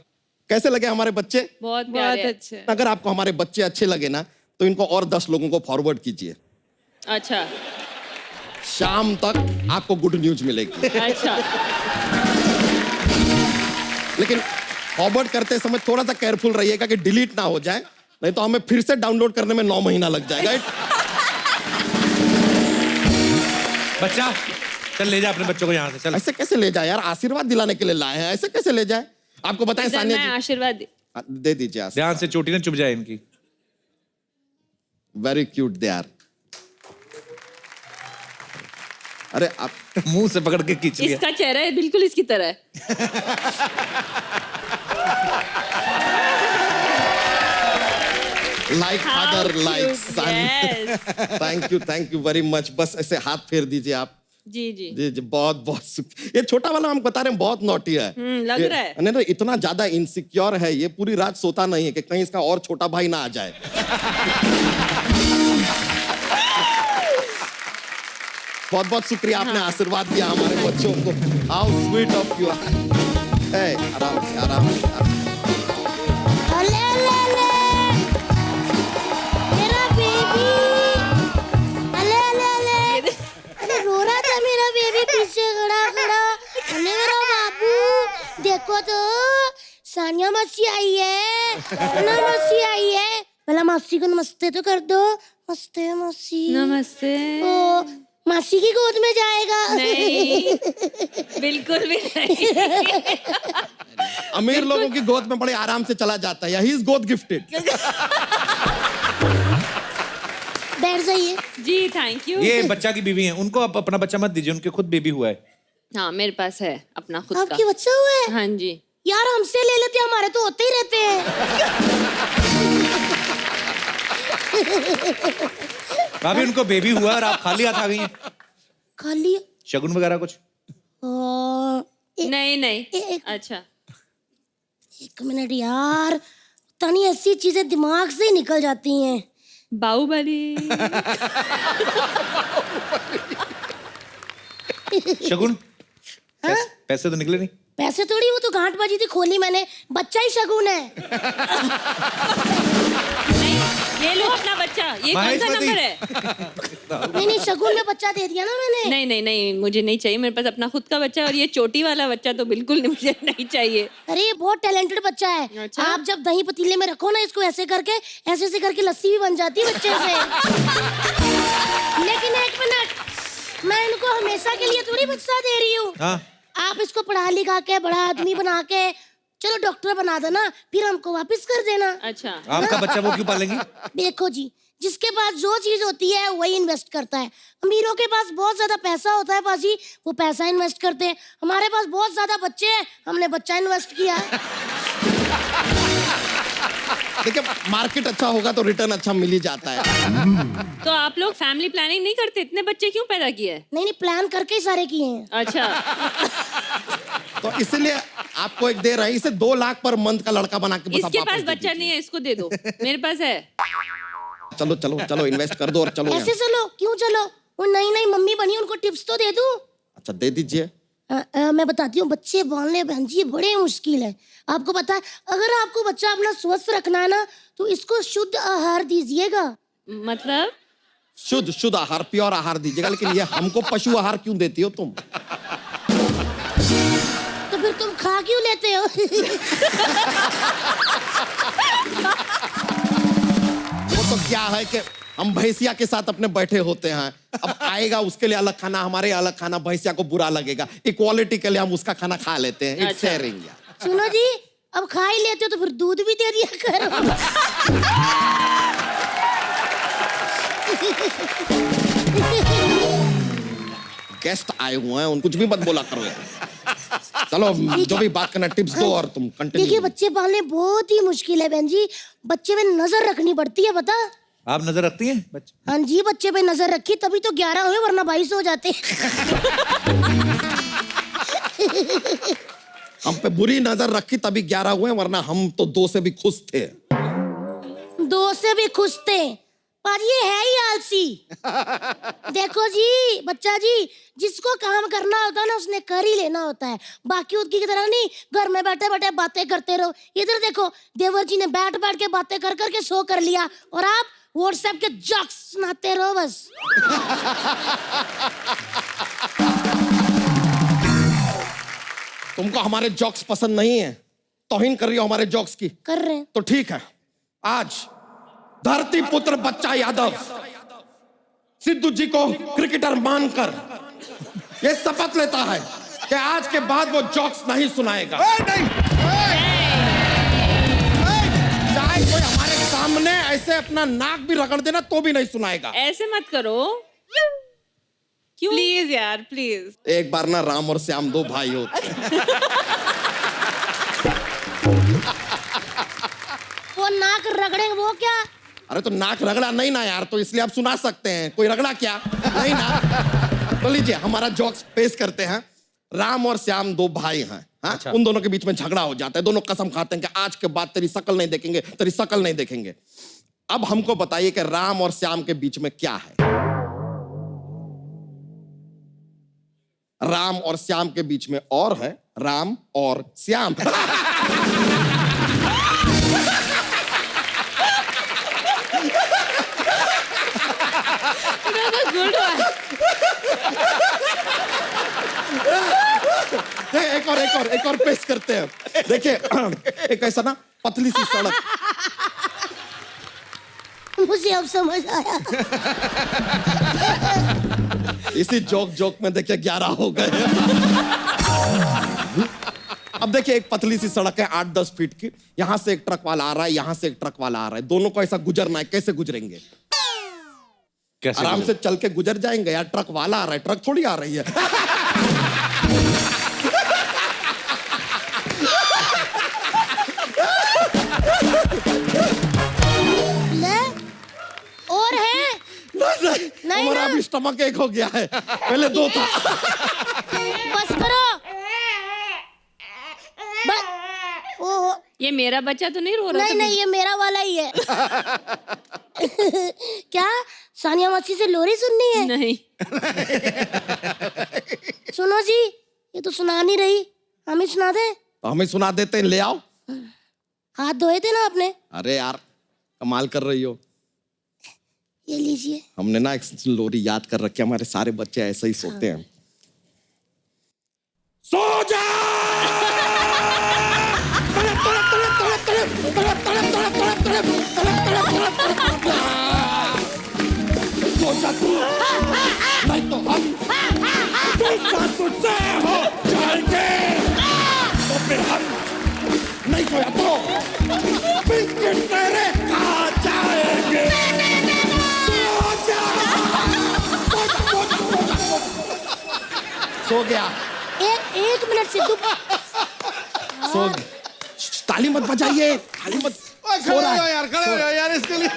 Speaker 3: कैसे लगे हमारे बच्चे?
Speaker 4: बहुत प्यारे हैं।
Speaker 9: अच्छे।
Speaker 3: अगर आपको हमारे बच्चे अच्छे लगे ना तो इनको और 10 लोगों को फॉरवर्ड कीजिए।
Speaker 4: अच्छा
Speaker 3: शाम तक आपको गुड न्यूज मिलेगी।
Speaker 4: अच्छा।
Speaker 3: लेकिन फॉरवर्ड करते समय थोड़ा सा केयरफुल रहिएगा कि डिलीट ना हो जाए, नहीं तो हमें फिर से डाउनलोड करने में 9 महीना लग जाएगा।
Speaker 1: बच्चा, चल ले जा अपने बच्चों को यहाँ से, चल।
Speaker 3: ऐसे कैसे ले जाए यार? आशीर्वाद दिलाने के लिए लाए हैं, ऐसे कैसे ले जाए? आपको बताएं
Speaker 4: इधर
Speaker 3: सानिया
Speaker 4: मैं
Speaker 3: जी,
Speaker 4: आशीर्वाद
Speaker 3: दे दीजिए आशीर्वाद।
Speaker 1: ध्यान से, चोटी ना चुभ जाए इनकी।
Speaker 3: Very cute they are. अरे आप
Speaker 1: मुंह से पकड़ के खींच लिया।
Speaker 4: इसका चेहरा है बिल्कुल इसकी तरह है।
Speaker 3: Like father like son.
Speaker 4: Yes.
Speaker 3: Thank you very much. बस ऐसे हाथ फेर दीजिए आप।
Speaker 4: जी जी।
Speaker 3: जी, बहुत बहुत ये छोटा वाला हम बता रहे हैं, बहुत नॉटी है।
Speaker 4: लग रहा है।
Speaker 3: नहीं, इतना ज्यादा इनसिक्योर है ये, पूरी रात सोता नहीं है कि कहीं इसका और छोटा भाई ना आ जाए। बहुत बहुत शुक्रिया, आपने आशीर्वाद दिया हमारे बच्चों को। How sweet of you. आराम से, आराम से।
Speaker 10: मेरा बेबी, अरे रो रहा था मेरा बेबी, पीछे खड़ा अरे मेरा बाबू, देखो तो सानिया मच्छी आई है, ना मच्छी आई है। भला मासी को नमस्ते तो कर दो। नमस्ते मासी।
Speaker 4: नमस्ते।
Speaker 10: ओ, मासी की गोद में जाएगा।
Speaker 4: नहीं, बिल्कुल भी नहीं।
Speaker 3: अमीर लोगों की गोद में बड़े आराम से चला जाता है, ही इज गोद गिफ्टेड।
Speaker 10: बैठ जाइए।
Speaker 4: जी थैंक यू।
Speaker 1: ये बच्चा की बीवी है, उनको आप अपना बच्चा मत दीजिए, उनके खुद बेबी हुआ है।
Speaker 4: हाँ मेरे पास है अपना खुद का।
Speaker 10: आपके बच्चा हुआ है?
Speaker 4: हाँ जी।
Speaker 10: यार हमसे ले लेते, हमारे तो होते ही रहते हैं।
Speaker 1: अभी उनको बेबी हुआ और आप खाली हाथ आ गई हैं।
Speaker 10: खाली
Speaker 1: शगुन वगैरह कुछ?
Speaker 4: नहीं नहीं। अच्छा
Speaker 10: एक मिनट यार, पता नहीं ऐसी चीजें दिमाग से ही निकल जाती हैं।
Speaker 4: बाहुबली।
Speaker 1: शगुन? पैसे तो निकले नहीं?
Speaker 10: पैसे थोड़ी, वो तो गांठ बाजी थी, खोली मैंने। बच्चा ही शगुन है।
Speaker 4: नहीं, ये लो अपना बच्चा। ये कौन सा नंबर है?
Speaker 10: नहीं शगुन में बच्चा दे दिया ना मैंने।
Speaker 4: नहीं नहीं नहीं, मुझे नहीं चाहिए, मेरे पास अपना खुद का बच्चा है और ये चोटी वाला बच्चा तो बिल्कुल नहीं, मुझे नहीं चाहिए।
Speaker 10: अरे ये बहुत टैलेंटेड बच्चा है।
Speaker 4: अच्छा?
Speaker 10: आप जब दही पतीले में रखो ना इसको, ऐसे ऐसे करके लस्सी भी बन जाती है बच्चे से। लेकिन एक मिनट, मैं इनको हमेशा के लिए थोड़ी बच्चा दे रही हूँ।
Speaker 1: हाँ।
Speaker 10: आप इसको पढ़ा लिखा के बड़ा आदमी बना के चलो डॉक्टर बना देना, फिर हमको वापस कर देना।
Speaker 4: अच्छा।
Speaker 1: आपका बच्चा वो क्यों पालेंगी?
Speaker 10: देखो जी, जिसके पास जो चीज होती है वही इन्वेस्ट करता है। अमीरों के पास बहुत ज्यादा पैसा होता है पाजी, वो पैसा इन्वेस्ट करते हैं। हमारे पास बहुत ज्यादा बच्चे हैं, हमने बच्चा इन्वेस्ट किया है।
Speaker 3: देखिए मार्केट अच्छा होगा तो रिटर्न अच्छा मिल ही जाता है।
Speaker 4: तो आप लोग फैमिली प्लानिंग नहीं करते? इतने बच्चे क्यों पैदा किए?
Speaker 10: नहीं प्लान करके ही सारे किए हैं।
Speaker 4: अच्छा।
Speaker 3: तो इसलिए आपको एक दे रहे हैं, इसे 2 लाख पर मंथ का लड़का बना के बस आप
Speaker 4: इसके
Speaker 3: वापस
Speaker 4: पास
Speaker 3: दे
Speaker 4: बच्चा नहीं है, इसको दे दो। मेरे पास है।
Speaker 3: चलो चलो चलो इन्वेस्ट कर दो और चलो
Speaker 10: ऐसे
Speaker 3: यहाँ।
Speaker 10: चलो, क्यों चलो? वो नई नई मम्मी बनी, उनको टिप्स तो दे दूं।
Speaker 3: अच्छा दे दीजिए।
Speaker 10: मैं बताती हूँ, बच्चे पालने बहन जी बड़े मुश्किल है। आपको पता है, अगर आपको बच्चा अपना स्वस्थ रखना है ना, तो इसको शुद्ध आहार दीजिएगा।
Speaker 4: मतलब?
Speaker 3: शुद्ध आहार, प्योर आहार दीजिएगा। लेकिन ये हमको पशु आहार क्यों देती हो तुम?
Speaker 10: तो फिर तुम खा क्यों लेते हो?
Speaker 3: वो तो क्या है कि हम भैंसिया के साथ अपने बैठे होते हैं, अब आएगा उसके लिए अलग खाना, हमारे अलग खाना, भैंसिया को बुरा लगेगा। इक्वालिटी के लिए हम उसका खाना खा लेते हैं। It's sharing.
Speaker 10: सुनो जी, अब खा ही लेते हो तो फिर दूध भी दे दिया करो।
Speaker 3: गेस्ट आए हुए हैं, उन कुछ भी मत बोला करो यार। चलो जो भी बात करना टिप्स दो और तुम कंटिन्यू।
Speaker 10: देखिए बच्चे पालने बहुत ही मुश्किल है बहन जी, बच्चे पे नजर रखनी पड़ती है, बता।
Speaker 1: आप नजर रखती हैं बच्चे?
Speaker 10: हाँ जी, बच्चे पे नजर रखी तभी तो 11 हुए, वरना 22 हो जाते।
Speaker 3: हम पे बुरी नजर रखी तभी 11 हुए, वरना हम तो 2 से भी खुश थे।
Speaker 10: 2 से भी खुश थे पर ये है ही आलसी। देखो जी बच्चा जी, जिसको काम करना होता है ना उसने कर ही लेना होता है, बाकी उसकी की तरह नहीं घर में बैठे बैठे बातें करते रहो। इधर देखो, देवर जी ने बैठ बैठ के बातें कर करके शो कर लिया और आप व्हाट्सएप के जोक्स सुनाते रहो बस।
Speaker 3: तुमको हमारे जोक्स पसंद नहीं है, तौहीन कर रही हो हमारे जोक्स की।
Speaker 10: कर रहे हैं
Speaker 3: तो ठीक है, आज धरती पुत्र बच्चा यादव सिद्धू जी को क्रिकेटर मानकर ये शपथ लेता है कि आज के बाद वो जोक्स नहीं सुनाएगा। चाहे कोई हमारे सामने ऐसे अपना नाक भी रगड़ देना तो भी नहीं सुनाएगा।
Speaker 4: ऐसे मत करो। क्यों?
Speaker 9: प्लीज यार प्लीज।
Speaker 3: एक बार ना राम और श्याम 2 भाई होते।
Speaker 10: वो नाक रगड़ेंगे वो क्या?
Speaker 3: अरे तो नाक रगड़ा नहीं ना यार, तो इसलिए आप सुना सकते हैं। कोई रगड़ा क्या? नहीं ना। तो लीजिए हमारा जोक्स पेश करते हैं। राम और श्याम 2 भाई हैं। हाँ?
Speaker 1: अच्छा।
Speaker 3: उन दोनों के बीच में झगड़ा हो जाता है, दोनों कसम खाते हैं कि आज के बाद तेरी शक्ल नहीं देखेंगे, तेरी शक्ल नहीं देखेंगे। अब हमको बताइए कि राम और श्याम के बीच में क्या है? राम और श्याम के बीच में और है राम और श्याम। एक और पेश करते हैं। देखिए एक ऐसा ना पतली सी सड़क,
Speaker 10: मुझे अब समझ आया।
Speaker 3: इसी जोक जोक में देखिए 11 हो गए। अब देखिए एक पतली सी सड़क है 8-10 फीट की, यहां से एक ट्रक वाला आ रहा है, यहां से एक ट्रक वाला आ रहा है, दोनों को ऐसा गुजरना है, कैसे गुजरेंगे?
Speaker 1: कैसे
Speaker 3: आराम से चल के गुजर जाएंगे यार, ट्रक वाला आ रहा है, ट्रक थोड़ी आ रही है।
Speaker 10: ले और है
Speaker 3: नहीं, हमारा
Speaker 10: ना?
Speaker 3: अभी स्टमक एक हो गया है, पहले 2 था।
Speaker 10: बस करो। ओहो,
Speaker 4: ये मेरा बच्चा तो नहीं रो रहा
Speaker 10: नहीं
Speaker 4: था?
Speaker 10: नहीं, ये मेरा वाला ही है। क्या सानिया मासी से लोरी सुननी है?
Speaker 4: नहीं।
Speaker 10: सुनो जी, ये तो सुना नहीं रही, हमें सुना दे।
Speaker 3: हमें सुना देते हैं, ले आओ।
Speaker 10: हाथ धोए थे ना आपने?
Speaker 3: अरे यार कमाल कर रही हो।
Speaker 10: ये लीजिए।
Speaker 3: हमने ना एक लोरी याद कर रखी है, हमारे सारे बच्चे ऐसे ही सोते हैं। सो जा! सो जा तू, नहीं तो हम तुझसे हो जाएंगे। तो फिर हम नहीं सोया तो बिस्किट तेरे खा जाएंगे। सो गया।
Speaker 10: एक मिनट सिद्धू।
Speaker 3: सो ताली मत बजाइए, ताली मत। सो रहा है
Speaker 6: यार, खड़े हो जाओ यार इसके लिए।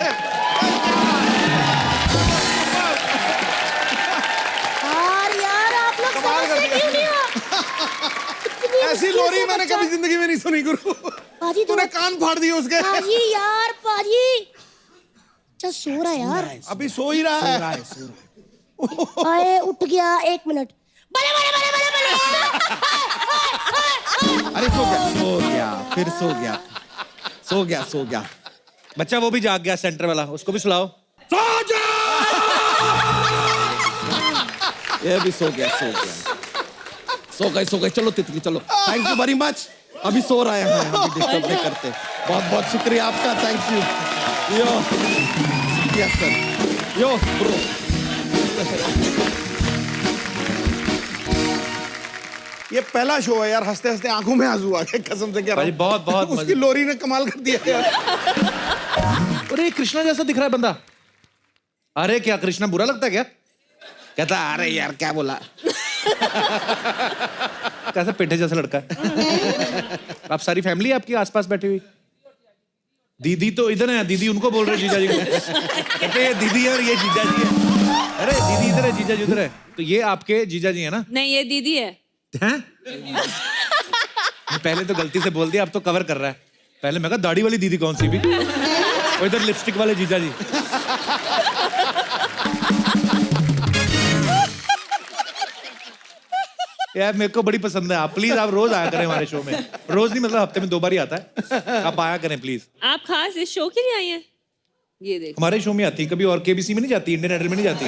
Speaker 10: यार आप लोग समझते क्यों नहीं हो? इतनी
Speaker 6: ऐसी
Speaker 10: मुश्किल
Speaker 6: लोरी
Speaker 10: से
Speaker 6: मैंने
Speaker 10: बच्चा-
Speaker 6: कभी जिंदगी में नहीं सुनी गुरु।
Speaker 10: पाजी
Speaker 6: तूने कान फाड़ दिए उसके।
Speaker 10: पाजी यार, पाजी अच्छा सो रहा है यार।
Speaker 6: अभी सो ही रहा है।
Speaker 10: आए उठ गया, 1 मिनट। बले बले बले बले बले।
Speaker 3: अरे सो गया, फिर सो गया।
Speaker 1: बच्चा वो भी जाग गया, सेंटर वाला, उसको भी सुलाओ।
Speaker 3: सो जा! ये भी सो गया। सो गए, चलो तितली चलो। Thank you very much. अभी सो रहे हैं, अभी डिस्टर्ब नहीं करते। बहुत बहुत शुक्रिया आपका, thank you. Yo yes sir, yo bro.
Speaker 6: ये पहला शो है यार, हंसते हंसते आंखों में आंसू आ गए, कसम से कह रहा
Speaker 1: भाई
Speaker 6: हूं।
Speaker 1: बहुत
Speaker 6: उसकी लोरी ने कमाल कर दिया यार।
Speaker 1: अरे कृष्णा जैसा दिख रहा है बंदा। अरे क्या कृष्णा बुरा लगता है क्या? कहता अरे यार क्या बोला। कैसा पेठे जैसा लड़का है। आप सारी फैमिली आपकी आसपास बैठी हुई? दीदी तो इधर है, दीदी उनको बोल रहे जीजा जी को। कहते ये दीदी है और ये जीजा जी है। अरे दीदी इधर है, जीजा जी उधर है। तो ये आपके जीजा जी है ना?
Speaker 4: नहीं, ये दीदी है।
Speaker 1: हैं? पहले तो गलती से बोल दिया, अब तो कवर कर रहा है। पहले मैं कहा दाढ़ी वाली दीदी कौन सी भी, और इधर लिपस्टिक वाले जीजा जी। यार मेरे को बड़ी पसंद है आप, प्लीज आप रोज आया करें हमारे शो में। रोज नहीं, मतलब हफ्ते में 2 बार ही आता है। आप आया करें प्लीज।
Speaker 4: आप खास इस शो के लिए आई हैं? ये देखो,
Speaker 1: हमारे शो में आती कभी, और केबीसी में नहीं जाती, इंडियन आइडल में नहीं जाती।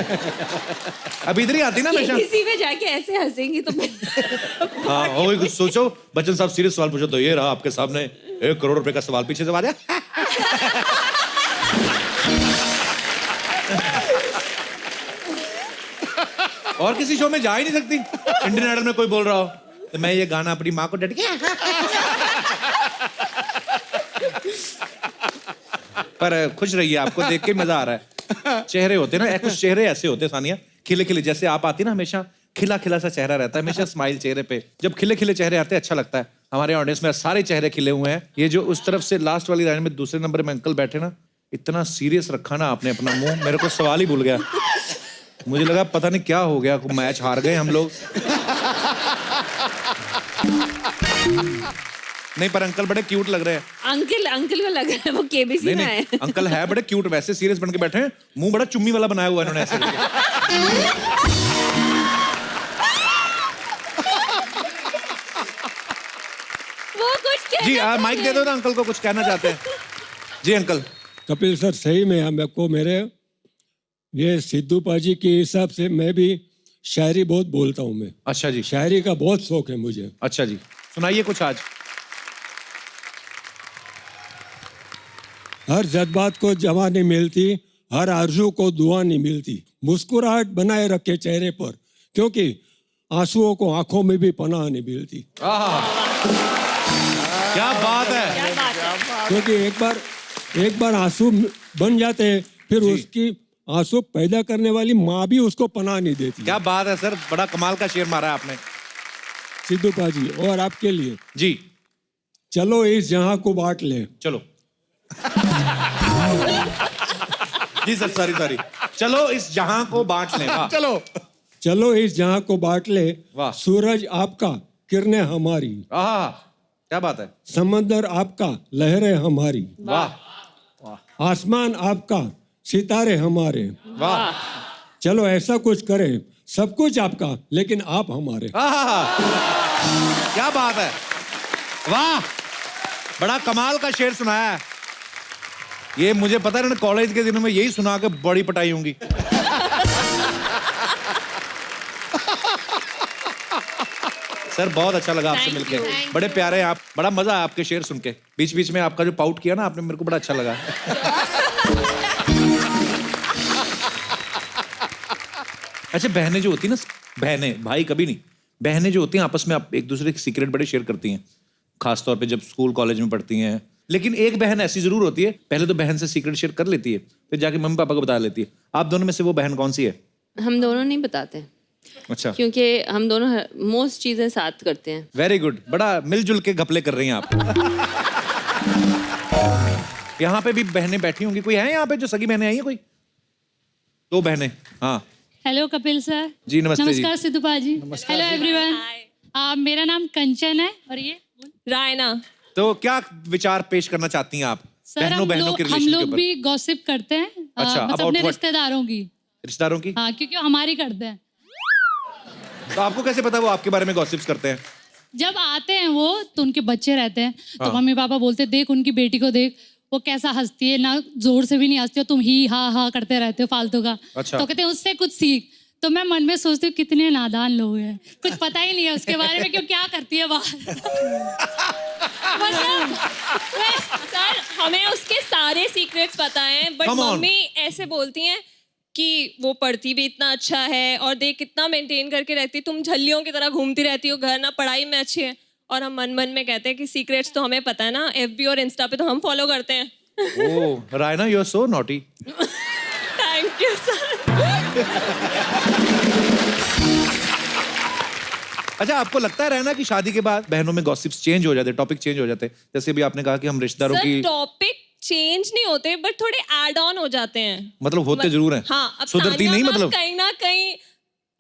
Speaker 1: अब इधर ही आती ना हमेशा।
Speaker 4: किसी में जाके ऐसे हंसेंगी तो
Speaker 1: हाँ, और कुछ सोचो। बच्चन साहब सीरियस सवाल पूछो तो ये रहा आपके सामने 1 करोड़ रुपए का सवाल, पीछे से आ जाए। और किसी शो में जा ही नहीं सकती। इंडियन आइडल में कोई बोल रहा हो तो मैं ये गाना अपनी माँ को डेडिकेट। पर खुश रहिए, आपको देख के मजा आ रहा है। चेहरे होते ना, कुछ चेहरे ऐसे होते सानिया, खिले खिले, जैसे आप आती ना हमेशा खिला खिला सा चेहरा रहता है, हमेशा स्माइल चेहरे पे। जब खिले खिले चेहरे आते हैं अच्छा लगता है। हमारे ऑडियंस में सारे चेहरे खिले हुए हैं। ये जो उस तरफ से लास्ट वाली लाइन में दूसरे नंबर में अंकल बैठे ना, इतना सीरियस रखा ना आपने अपना मुंह, मेरे को सवाल ही भूल गया। मुझे लगा पता नहीं क्या हो गया, मैच हार गए हम लोग। नहीं, पर अंकल बड़े क्यूट लग रहे हैं।
Speaker 4: अंकल में लग रहा है वो केबीसी
Speaker 1: नहीं
Speaker 4: में है।
Speaker 1: नहीं, अंकल है बड़े क्यूट, वैसे सीरियस बन के बैठे हैं, मुंह बड़ा चुम्मी वाला बनाया हुआ इन्होंने ऐसे करके।
Speaker 4: वो कुछ
Speaker 1: जी माइक दे दो ना, अंकल को कुछ कहना चाहते हैं। जी अंकल।
Speaker 11: कपिल सर, सही में हमको मेरे ये सिद्धू पाजी के हिसाब से मैं भी शायरी बहुत बोलता हूँ मैं।
Speaker 1: अच्छा जी।
Speaker 11: शायरी का बहुत शौक है मुझे।
Speaker 1: अच्छा जी, सुनाइए कुछ आज।
Speaker 11: हर जज्बात को जमा नहीं मिलती, हर आरजू को दुआ नहीं मिलती। मुस्कुराहट बनाए रखे चेहरे पर, क्योंकि आंसुओं को आंखों में भी पनाह नहीं मिलती।
Speaker 1: क्या बात है।
Speaker 11: क्योंकि एक बार आंसू बन जाते हैं, फिर उसकी आंसू पैदा करने वाली माँ भी उसको पनाह नहीं देती।
Speaker 1: क्या बात है सर, बड़ा कमाल का शेर मारा है आपने।
Speaker 11: सिद्धू पाजी, और आपके लिए
Speaker 1: जी,
Speaker 11: चलो इस जहां को बांट ले।
Speaker 1: चलो। जी सर, सॉरी। चलो इस जहां को बांट लें। वाह।
Speaker 11: चलो इस जहां को बांट ले।
Speaker 1: वाह।
Speaker 11: सूरज आपका, किरणें हमारी।
Speaker 1: आहा, क्या बात है।
Speaker 11: समंदर आपका, लहरें हमारी।
Speaker 1: वाह
Speaker 11: आसमान आपका, सितारे हमारे।
Speaker 1: वाह।
Speaker 11: चलो ऐसा कुछ करें, सब कुछ आपका लेकिन आप हमारे।
Speaker 1: आहा, क्या बात है। वाह, बड़ा कमाल का शेर सुनाया है। ये मुझे पता है, कॉलेज के दिनों में यही सुना के बड़ी पटाई होंगी। सर बहुत अच्छा लगा आपसे मिलके, बड़े प्यारे हैं आप, बड़ा मजा आया आपके शेर सुन के। बीच बीच में आपका जो पाउट किया ना आपने, मेरे को बड़ा अच्छा लगा। अच्छा, बहनें जो होती है ना, बहनें, भाई कभी नहीं, बहनें जो होती हैं आपस में आप एक दूसरे के सीक्रेट बड़े शेयर करती हैं, खासतौर पे जब स्कूल कॉलेज में पढ़ती हैं। लेकिन एक बहन ऐसी जरूर होती है, पहले तो बहन से सीक्रेट शेयर कर लेती है, फिर जाके मम्मी पापा को बता लेती है। आप दोनों में से वो बहन कौन सी है?
Speaker 4: हम दोनों नहीं बताते,
Speaker 1: अच्छा,
Speaker 4: क्योंकि हम दोनों मोस्ट चीजें साथ करते हैं।
Speaker 1: वेरी गुड, बड़ा मिलजुल के घपले कर रही हैं आप। यहाँ पे भी बहनें बैठी होंगी, कोई है यहाँ पे जो सगी बहनें आई हैं? कोई दो बहनें। हाँ
Speaker 12: हेलो कपिल सर।
Speaker 1: जी नमस्ते।
Speaker 12: नमस्कार सिद्धू पाजी। Hello everyone. मेरा नाम कंचन है और ये
Speaker 4: रायना।
Speaker 1: तो क्या विचार पेश करना चाहती हैं आप
Speaker 12: सर?
Speaker 1: बहनों बहनों के
Speaker 12: हम
Speaker 1: रिलेशन के
Speaker 12: लोग
Speaker 1: ऊपर?
Speaker 12: भी गॉसिप करते हैं।
Speaker 1: अच्छा,
Speaker 12: मतलब
Speaker 1: about
Speaker 12: अपने
Speaker 1: what?
Speaker 12: रिश्तेदारों की।
Speaker 1: रिश्तेदारों की?
Speaker 12: हाँ, क्योंकि वो हमारी करते हैं।
Speaker 1: तो आपको कैसे पता वो आपके बारे में गॉसिप्स करते हैं?
Speaker 12: जब आते हैं वो, तो उनके बच्चे रहते हैं, तो
Speaker 1: हाँ।
Speaker 12: मम्मी पापा बोलते देख उनकी बेटी को देख, वो कैसा हंसती है ना, जोर से भी नहीं हंसती हो, तुम ही हा करते रहते हो फालतू का।
Speaker 1: अच्छा।
Speaker 12: तो कहते हैं उससे कुछ सीख। तो मैं मन में सोचती हूँ कितने नादान लोग हैं, कुछ पता ही नहीं है उसके बारे में, क्यों क्या करती है बाहर। मतलब
Speaker 4: सर हमें उसके सारे सीक्रेट्स पता हैं, बट
Speaker 1: Come on.
Speaker 4: मम्मी ऐसे बोलती हैं कि वो पढ़ती भी इतना अच्छा है और देख कितना मेंटेन करके रहती है, तुम झल्लियों की तरह घूमती रहती हो घर, ना पढ़ाई में अच्छी है। और हम मन में कहते हैं कि सीक्रेट्स तो हमें पता है ना, FB और इंस्टा पे तो हम फॉलो करते हैं।
Speaker 1: Oh Raina, you are so naughty.
Speaker 4: Thank you sir.
Speaker 1: अच्छा, आपको लगता है रहना कि शादी के बाद बहनों में गॉसिप्स चेंज हो जाते, टॉपिक चेंज हो जाते? जैसे भी आपने कहा कि हम रिश्तेदारों
Speaker 4: सर
Speaker 1: की,
Speaker 4: टॉपिक चेंज नहीं होते, बट थोड़े ऐड ऑन हो जाते हैं।
Speaker 1: मतलब होते जरूर हैं।
Speaker 4: हाँ, अब
Speaker 1: सुधरती
Speaker 4: तानिया
Speaker 1: नहीं
Speaker 4: मैम
Speaker 1: मतलब?
Speaker 4: कहीं ना कहीं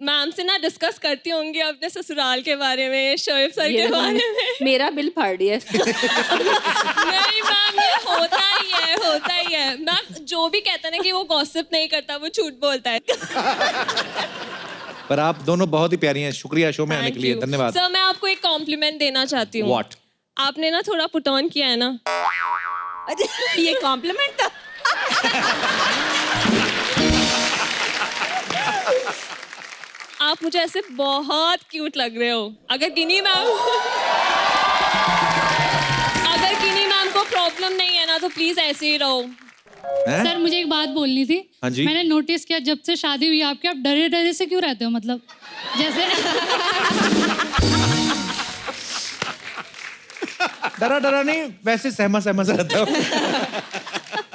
Speaker 4: मैम से ना डिस्कस करती होंगी अपने ससुराल के बारे में, शोएब सर के बारे में। मेरा बिल फाड़ दिया। नहीं मैम, ये होता ही है। मैम जो भी कहता है ना कि वो गॉसिप नहीं करता, वो झूठ बोलता है।
Speaker 1: पर आप दोनों बहुत ही प्यारी हैं। शुक्रिया शो में आने के लिए, धन्यवाद।
Speaker 4: सर मैं आपको एक कॉम्प्लीमेंट देना चाहती हूँ।
Speaker 1: What?
Speaker 4: आपने ना थोड़ा पुट ऑन किया है ना। ये कॉम्प्लीमेंट था। आप मुझे ऐसे बहुत क्यूट लग रहे हो। अगर गिनी मैम को प्रॉब्लम नहीं है ना, तो प्लीज ऐसे ही रहो।
Speaker 1: हैं?
Speaker 12: सर मुझे एक बात बोलनी थी।
Speaker 1: हाँ जी।
Speaker 12: मैंने नोटिस किया जब से शादी हुई आपकी, आप डरे डरे से क्यों रहते हो? मतलब जैसे
Speaker 1: डरा नहीं, वैसे सहमा सा रहता हूँ।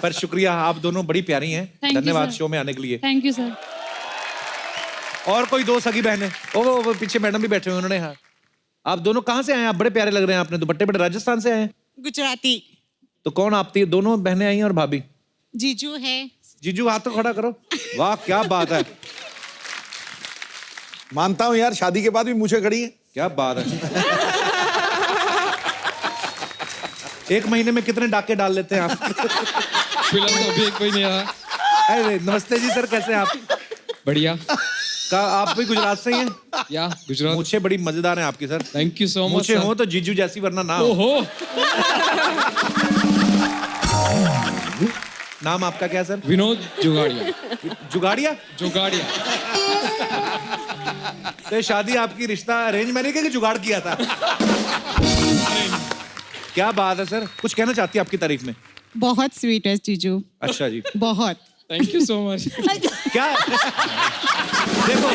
Speaker 1: पर शुक्रिया, आप दोनों बड़ी प्यारी हैं।
Speaker 12: Thank you,
Speaker 1: धन्यवाद
Speaker 12: sir.
Speaker 1: शो में आने के लिए।
Speaker 12: Thank you sir.
Speaker 1: और कोई दो सगी बहनें? वो पीछे मैडम भी बैठे हुए, उन्होंने। हाँ, आप दोनों कहाँ से आए हैं? आप बड़े प्यारे लग रहे हैं, आपने दुपट्टे बड़े राजस्थान से आए हैं।
Speaker 5: गुजराती।
Speaker 1: तो कौन आपती दोनों बहनें आई हैं और भाभी?
Speaker 5: जीजू है।
Speaker 1: जीजू हाथ तो खड़ा करो। वाह क्या बात है,
Speaker 6: मानता हूँ यार, शादी के बाद भी मुझे खड़ी है।
Speaker 1: क्या बात है। एक महीने में कितने डाके डाल लेते हैं आप?
Speaker 7: फिलहाल तो अभी एक कोई नहीं आया।
Speaker 1: अरे नमस्ते जी सर, कैसे हैं आप?
Speaker 7: बढ़िया।
Speaker 1: आप भी गुजरात से ही हैं?
Speaker 7: या गुजरात।
Speaker 1: मूछें बड़ी मजेदार हैं आपकी sir.
Speaker 7: Thank you so much.
Speaker 1: मूछें हो तो जीजू जैसी, वरना ना हो।
Speaker 7: ओहो।
Speaker 1: नाम आपका क्या है सर?
Speaker 7: विनोद जुगाड़िया।
Speaker 1: जुगाड़िया?
Speaker 7: जुगाड़िया।
Speaker 1: तो ये शादी आपकी रिश्ता अरेंज मैरिज के जुगाड़ किया था? क्या बात है सर, कुछ कहना चाहती है आपकी तारीफ में?
Speaker 5: बहुत स्वीट है जीजू,
Speaker 1: अच्छा जी।
Speaker 5: बहुत।
Speaker 7: Thank you so much.
Speaker 1: क्या देखो,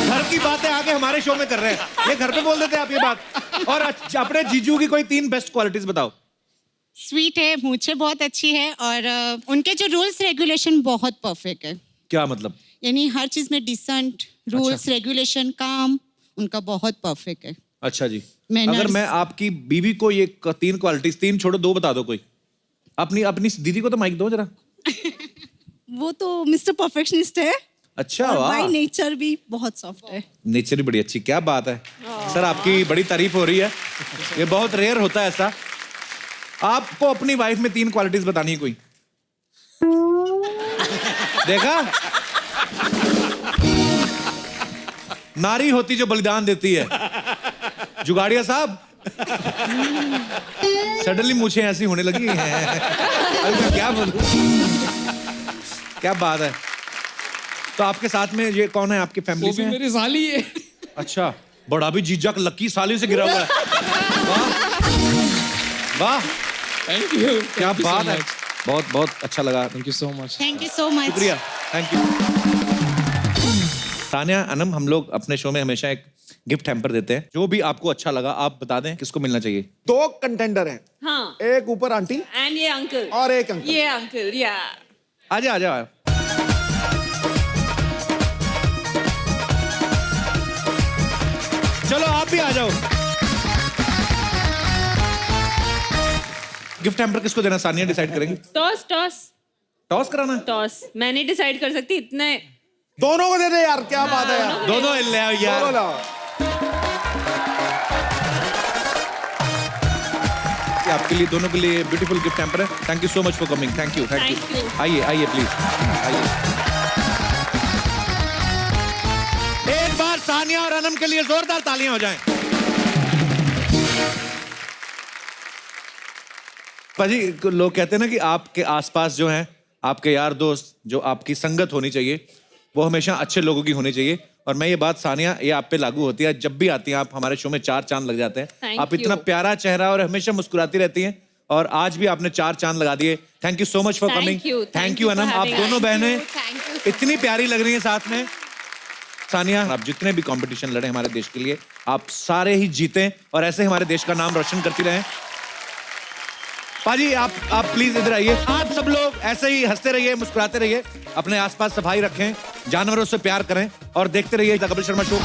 Speaker 1: घर की बातें आगे हमारे शो में कर रहे हैं, ये घर पे बोल देते हैं आप ये बात। और अपने जीजू की कोई 3 बेस्ट क्वालिटीज बताओ।
Speaker 13: स्वीट है, मुझे बहुत अच्छी है, और उनके जो रूल्स रेगुलेशन बहुत परफेक्ट है।
Speaker 1: क्या मतलब?
Speaker 13: यानी हर चीज में डिसेंट, रूल्स रेगुलेशन, काम उनका बहुत परफेक्ट है।
Speaker 1: अच्छा जी,
Speaker 13: Manners.
Speaker 1: अगर मैं आपकी बीवी को ये 3 क्वालिटीज, 3 छोड़ो 2 बता दो कोई। अपनी अपनी दीदी को तो माइक दो जरा।
Speaker 9: वो तो मिस्टर परफेक्शनिस्ट है,
Speaker 1: अच्छा,
Speaker 9: और
Speaker 1: वाह,
Speaker 9: बाय नेचर भी बहुत सॉफ्ट है।
Speaker 1: नेचर ही बड़ी अच्छी, क्या बात है सर, आपकी बड़ी तारीफ हो रही है, ये बहुत रेयर होता है ऐसा। आपको अपनी वाइफ में 3 क्वालिटीज बतानी है कोई। देखा, नारी होती जो बलिदान देती है। जुगाड़िया साहब, सडनली मुझे ऐसी होने लगी है। अभी मैं क्या बोलूं, क्या बात है। तो आपके साथ में ये कौन है आपकी फैमिली
Speaker 7: वो भी
Speaker 1: से?
Speaker 7: मेरी साली है।
Speaker 1: अच्छा, बड़ा भी जीजा लक्की साली से गिरा हुआ है। वाह वाह,
Speaker 7: थैंक यू,
Speaker 1: क्या बात है, बहुत बहुत अच्छा लगा।
Speaker 7: Thank you so much.
Speaker 13: Thank you so much.
Speaker 1: शुक्रिया, थैंक यू। तान्या, अनम, हम लोग अपने शो में हमेशा एक गिफ्ट हैम्पर देते हैं। जो भी आपको अच्छा लगा आप बता दें किसको मिलना चाहिए।
Speaker 6: 2 कंटेंडर हैं,
Speaker 4: हाँ,
Speaker 6: एक ऊपर आंटी
Speaker 4: एंड ये अंकल,
Speaker 6: और एक अंकल।
Speaker 4: ये अंकल, या
Speaker 1: आजा आजा। चलो आप भी आ जाओ। गिफ्ट हैम्पर किसको देना सानिया डिसाइड करेंगी।
Speaker 4: टॉस टॉस
Speaker 1: टॉस कराना है?
Speaker 4: टॉस मैं नहीं डिसाइड कर सकती इतने।
Speaker 6: दोनों को दे दे यार, क्या बात है यार।
Speaker 1: दोनों ले आओ यार।
Speaker 6: दोनों लाओ।
Speaker 1: ये आपके लिए, दोनों के लिए ब्यूटीफुल गिफ्ट हैम्पर है। Thank you so much for coming. Thank you, thank
Speaker 4: Thank
Speaker 1: you.
Speaker 4: you.
Speaker 1: आइए आइए प्लीज, आइए। एक बार सानिया और अनम के लिए जोरदार तालियां हो जाएं। पाजी, लोग कहते हैं ना कि आपके आसपास जो हैं, आपके यार दोस्त, जो आपकी संगत होनी चाहिए, वो हमेशा अच्छे लोगों की होनी चाहिए। और मैं ये बात सानिया, ये आप पे लागू होती है। जब भी आती हैं आप, हमारे शो में 4 चांद लग जाते हैं।
Speaker 4: Thank
Speaker 1: आप इतना
Speaker 4: you.
Speaker 1: प्यारा चेहरा और हमेशा मुस्कुराती रहती हैं, और आज भी आपने 4 चांद लगा दिए। Thank you so much for
Speaker 4: Thank
Speaker 1: coming.
Speaker 4: you.
Speaker 1: Thank you
Speaker 4: for
Speaker 1: Anam, आप
Speaker 4: having
Speaker 1: दोनों
Speaker 4: us.
Speaker 1: बहनें
Speaker 4: Thank you so
Speaker 1: इतनी प्यारी लग रही हैं साथ में। सानिया, आप जितने भी कंपटीशन लड़े हमारे देश के लिए, आप सारे ही जीतें और ऐसे हमारे देश का नाम रोशन करती रहें। पाजी, आप प्लीज इधर आइए। आप सब लोग ऐसे ही हंसते रहिए, मुस्कुराते रहिए, अपने आसपास सफाई रखें, जानवरों से प्यार करें और देखते रहिए द कपिल शर्मा शो।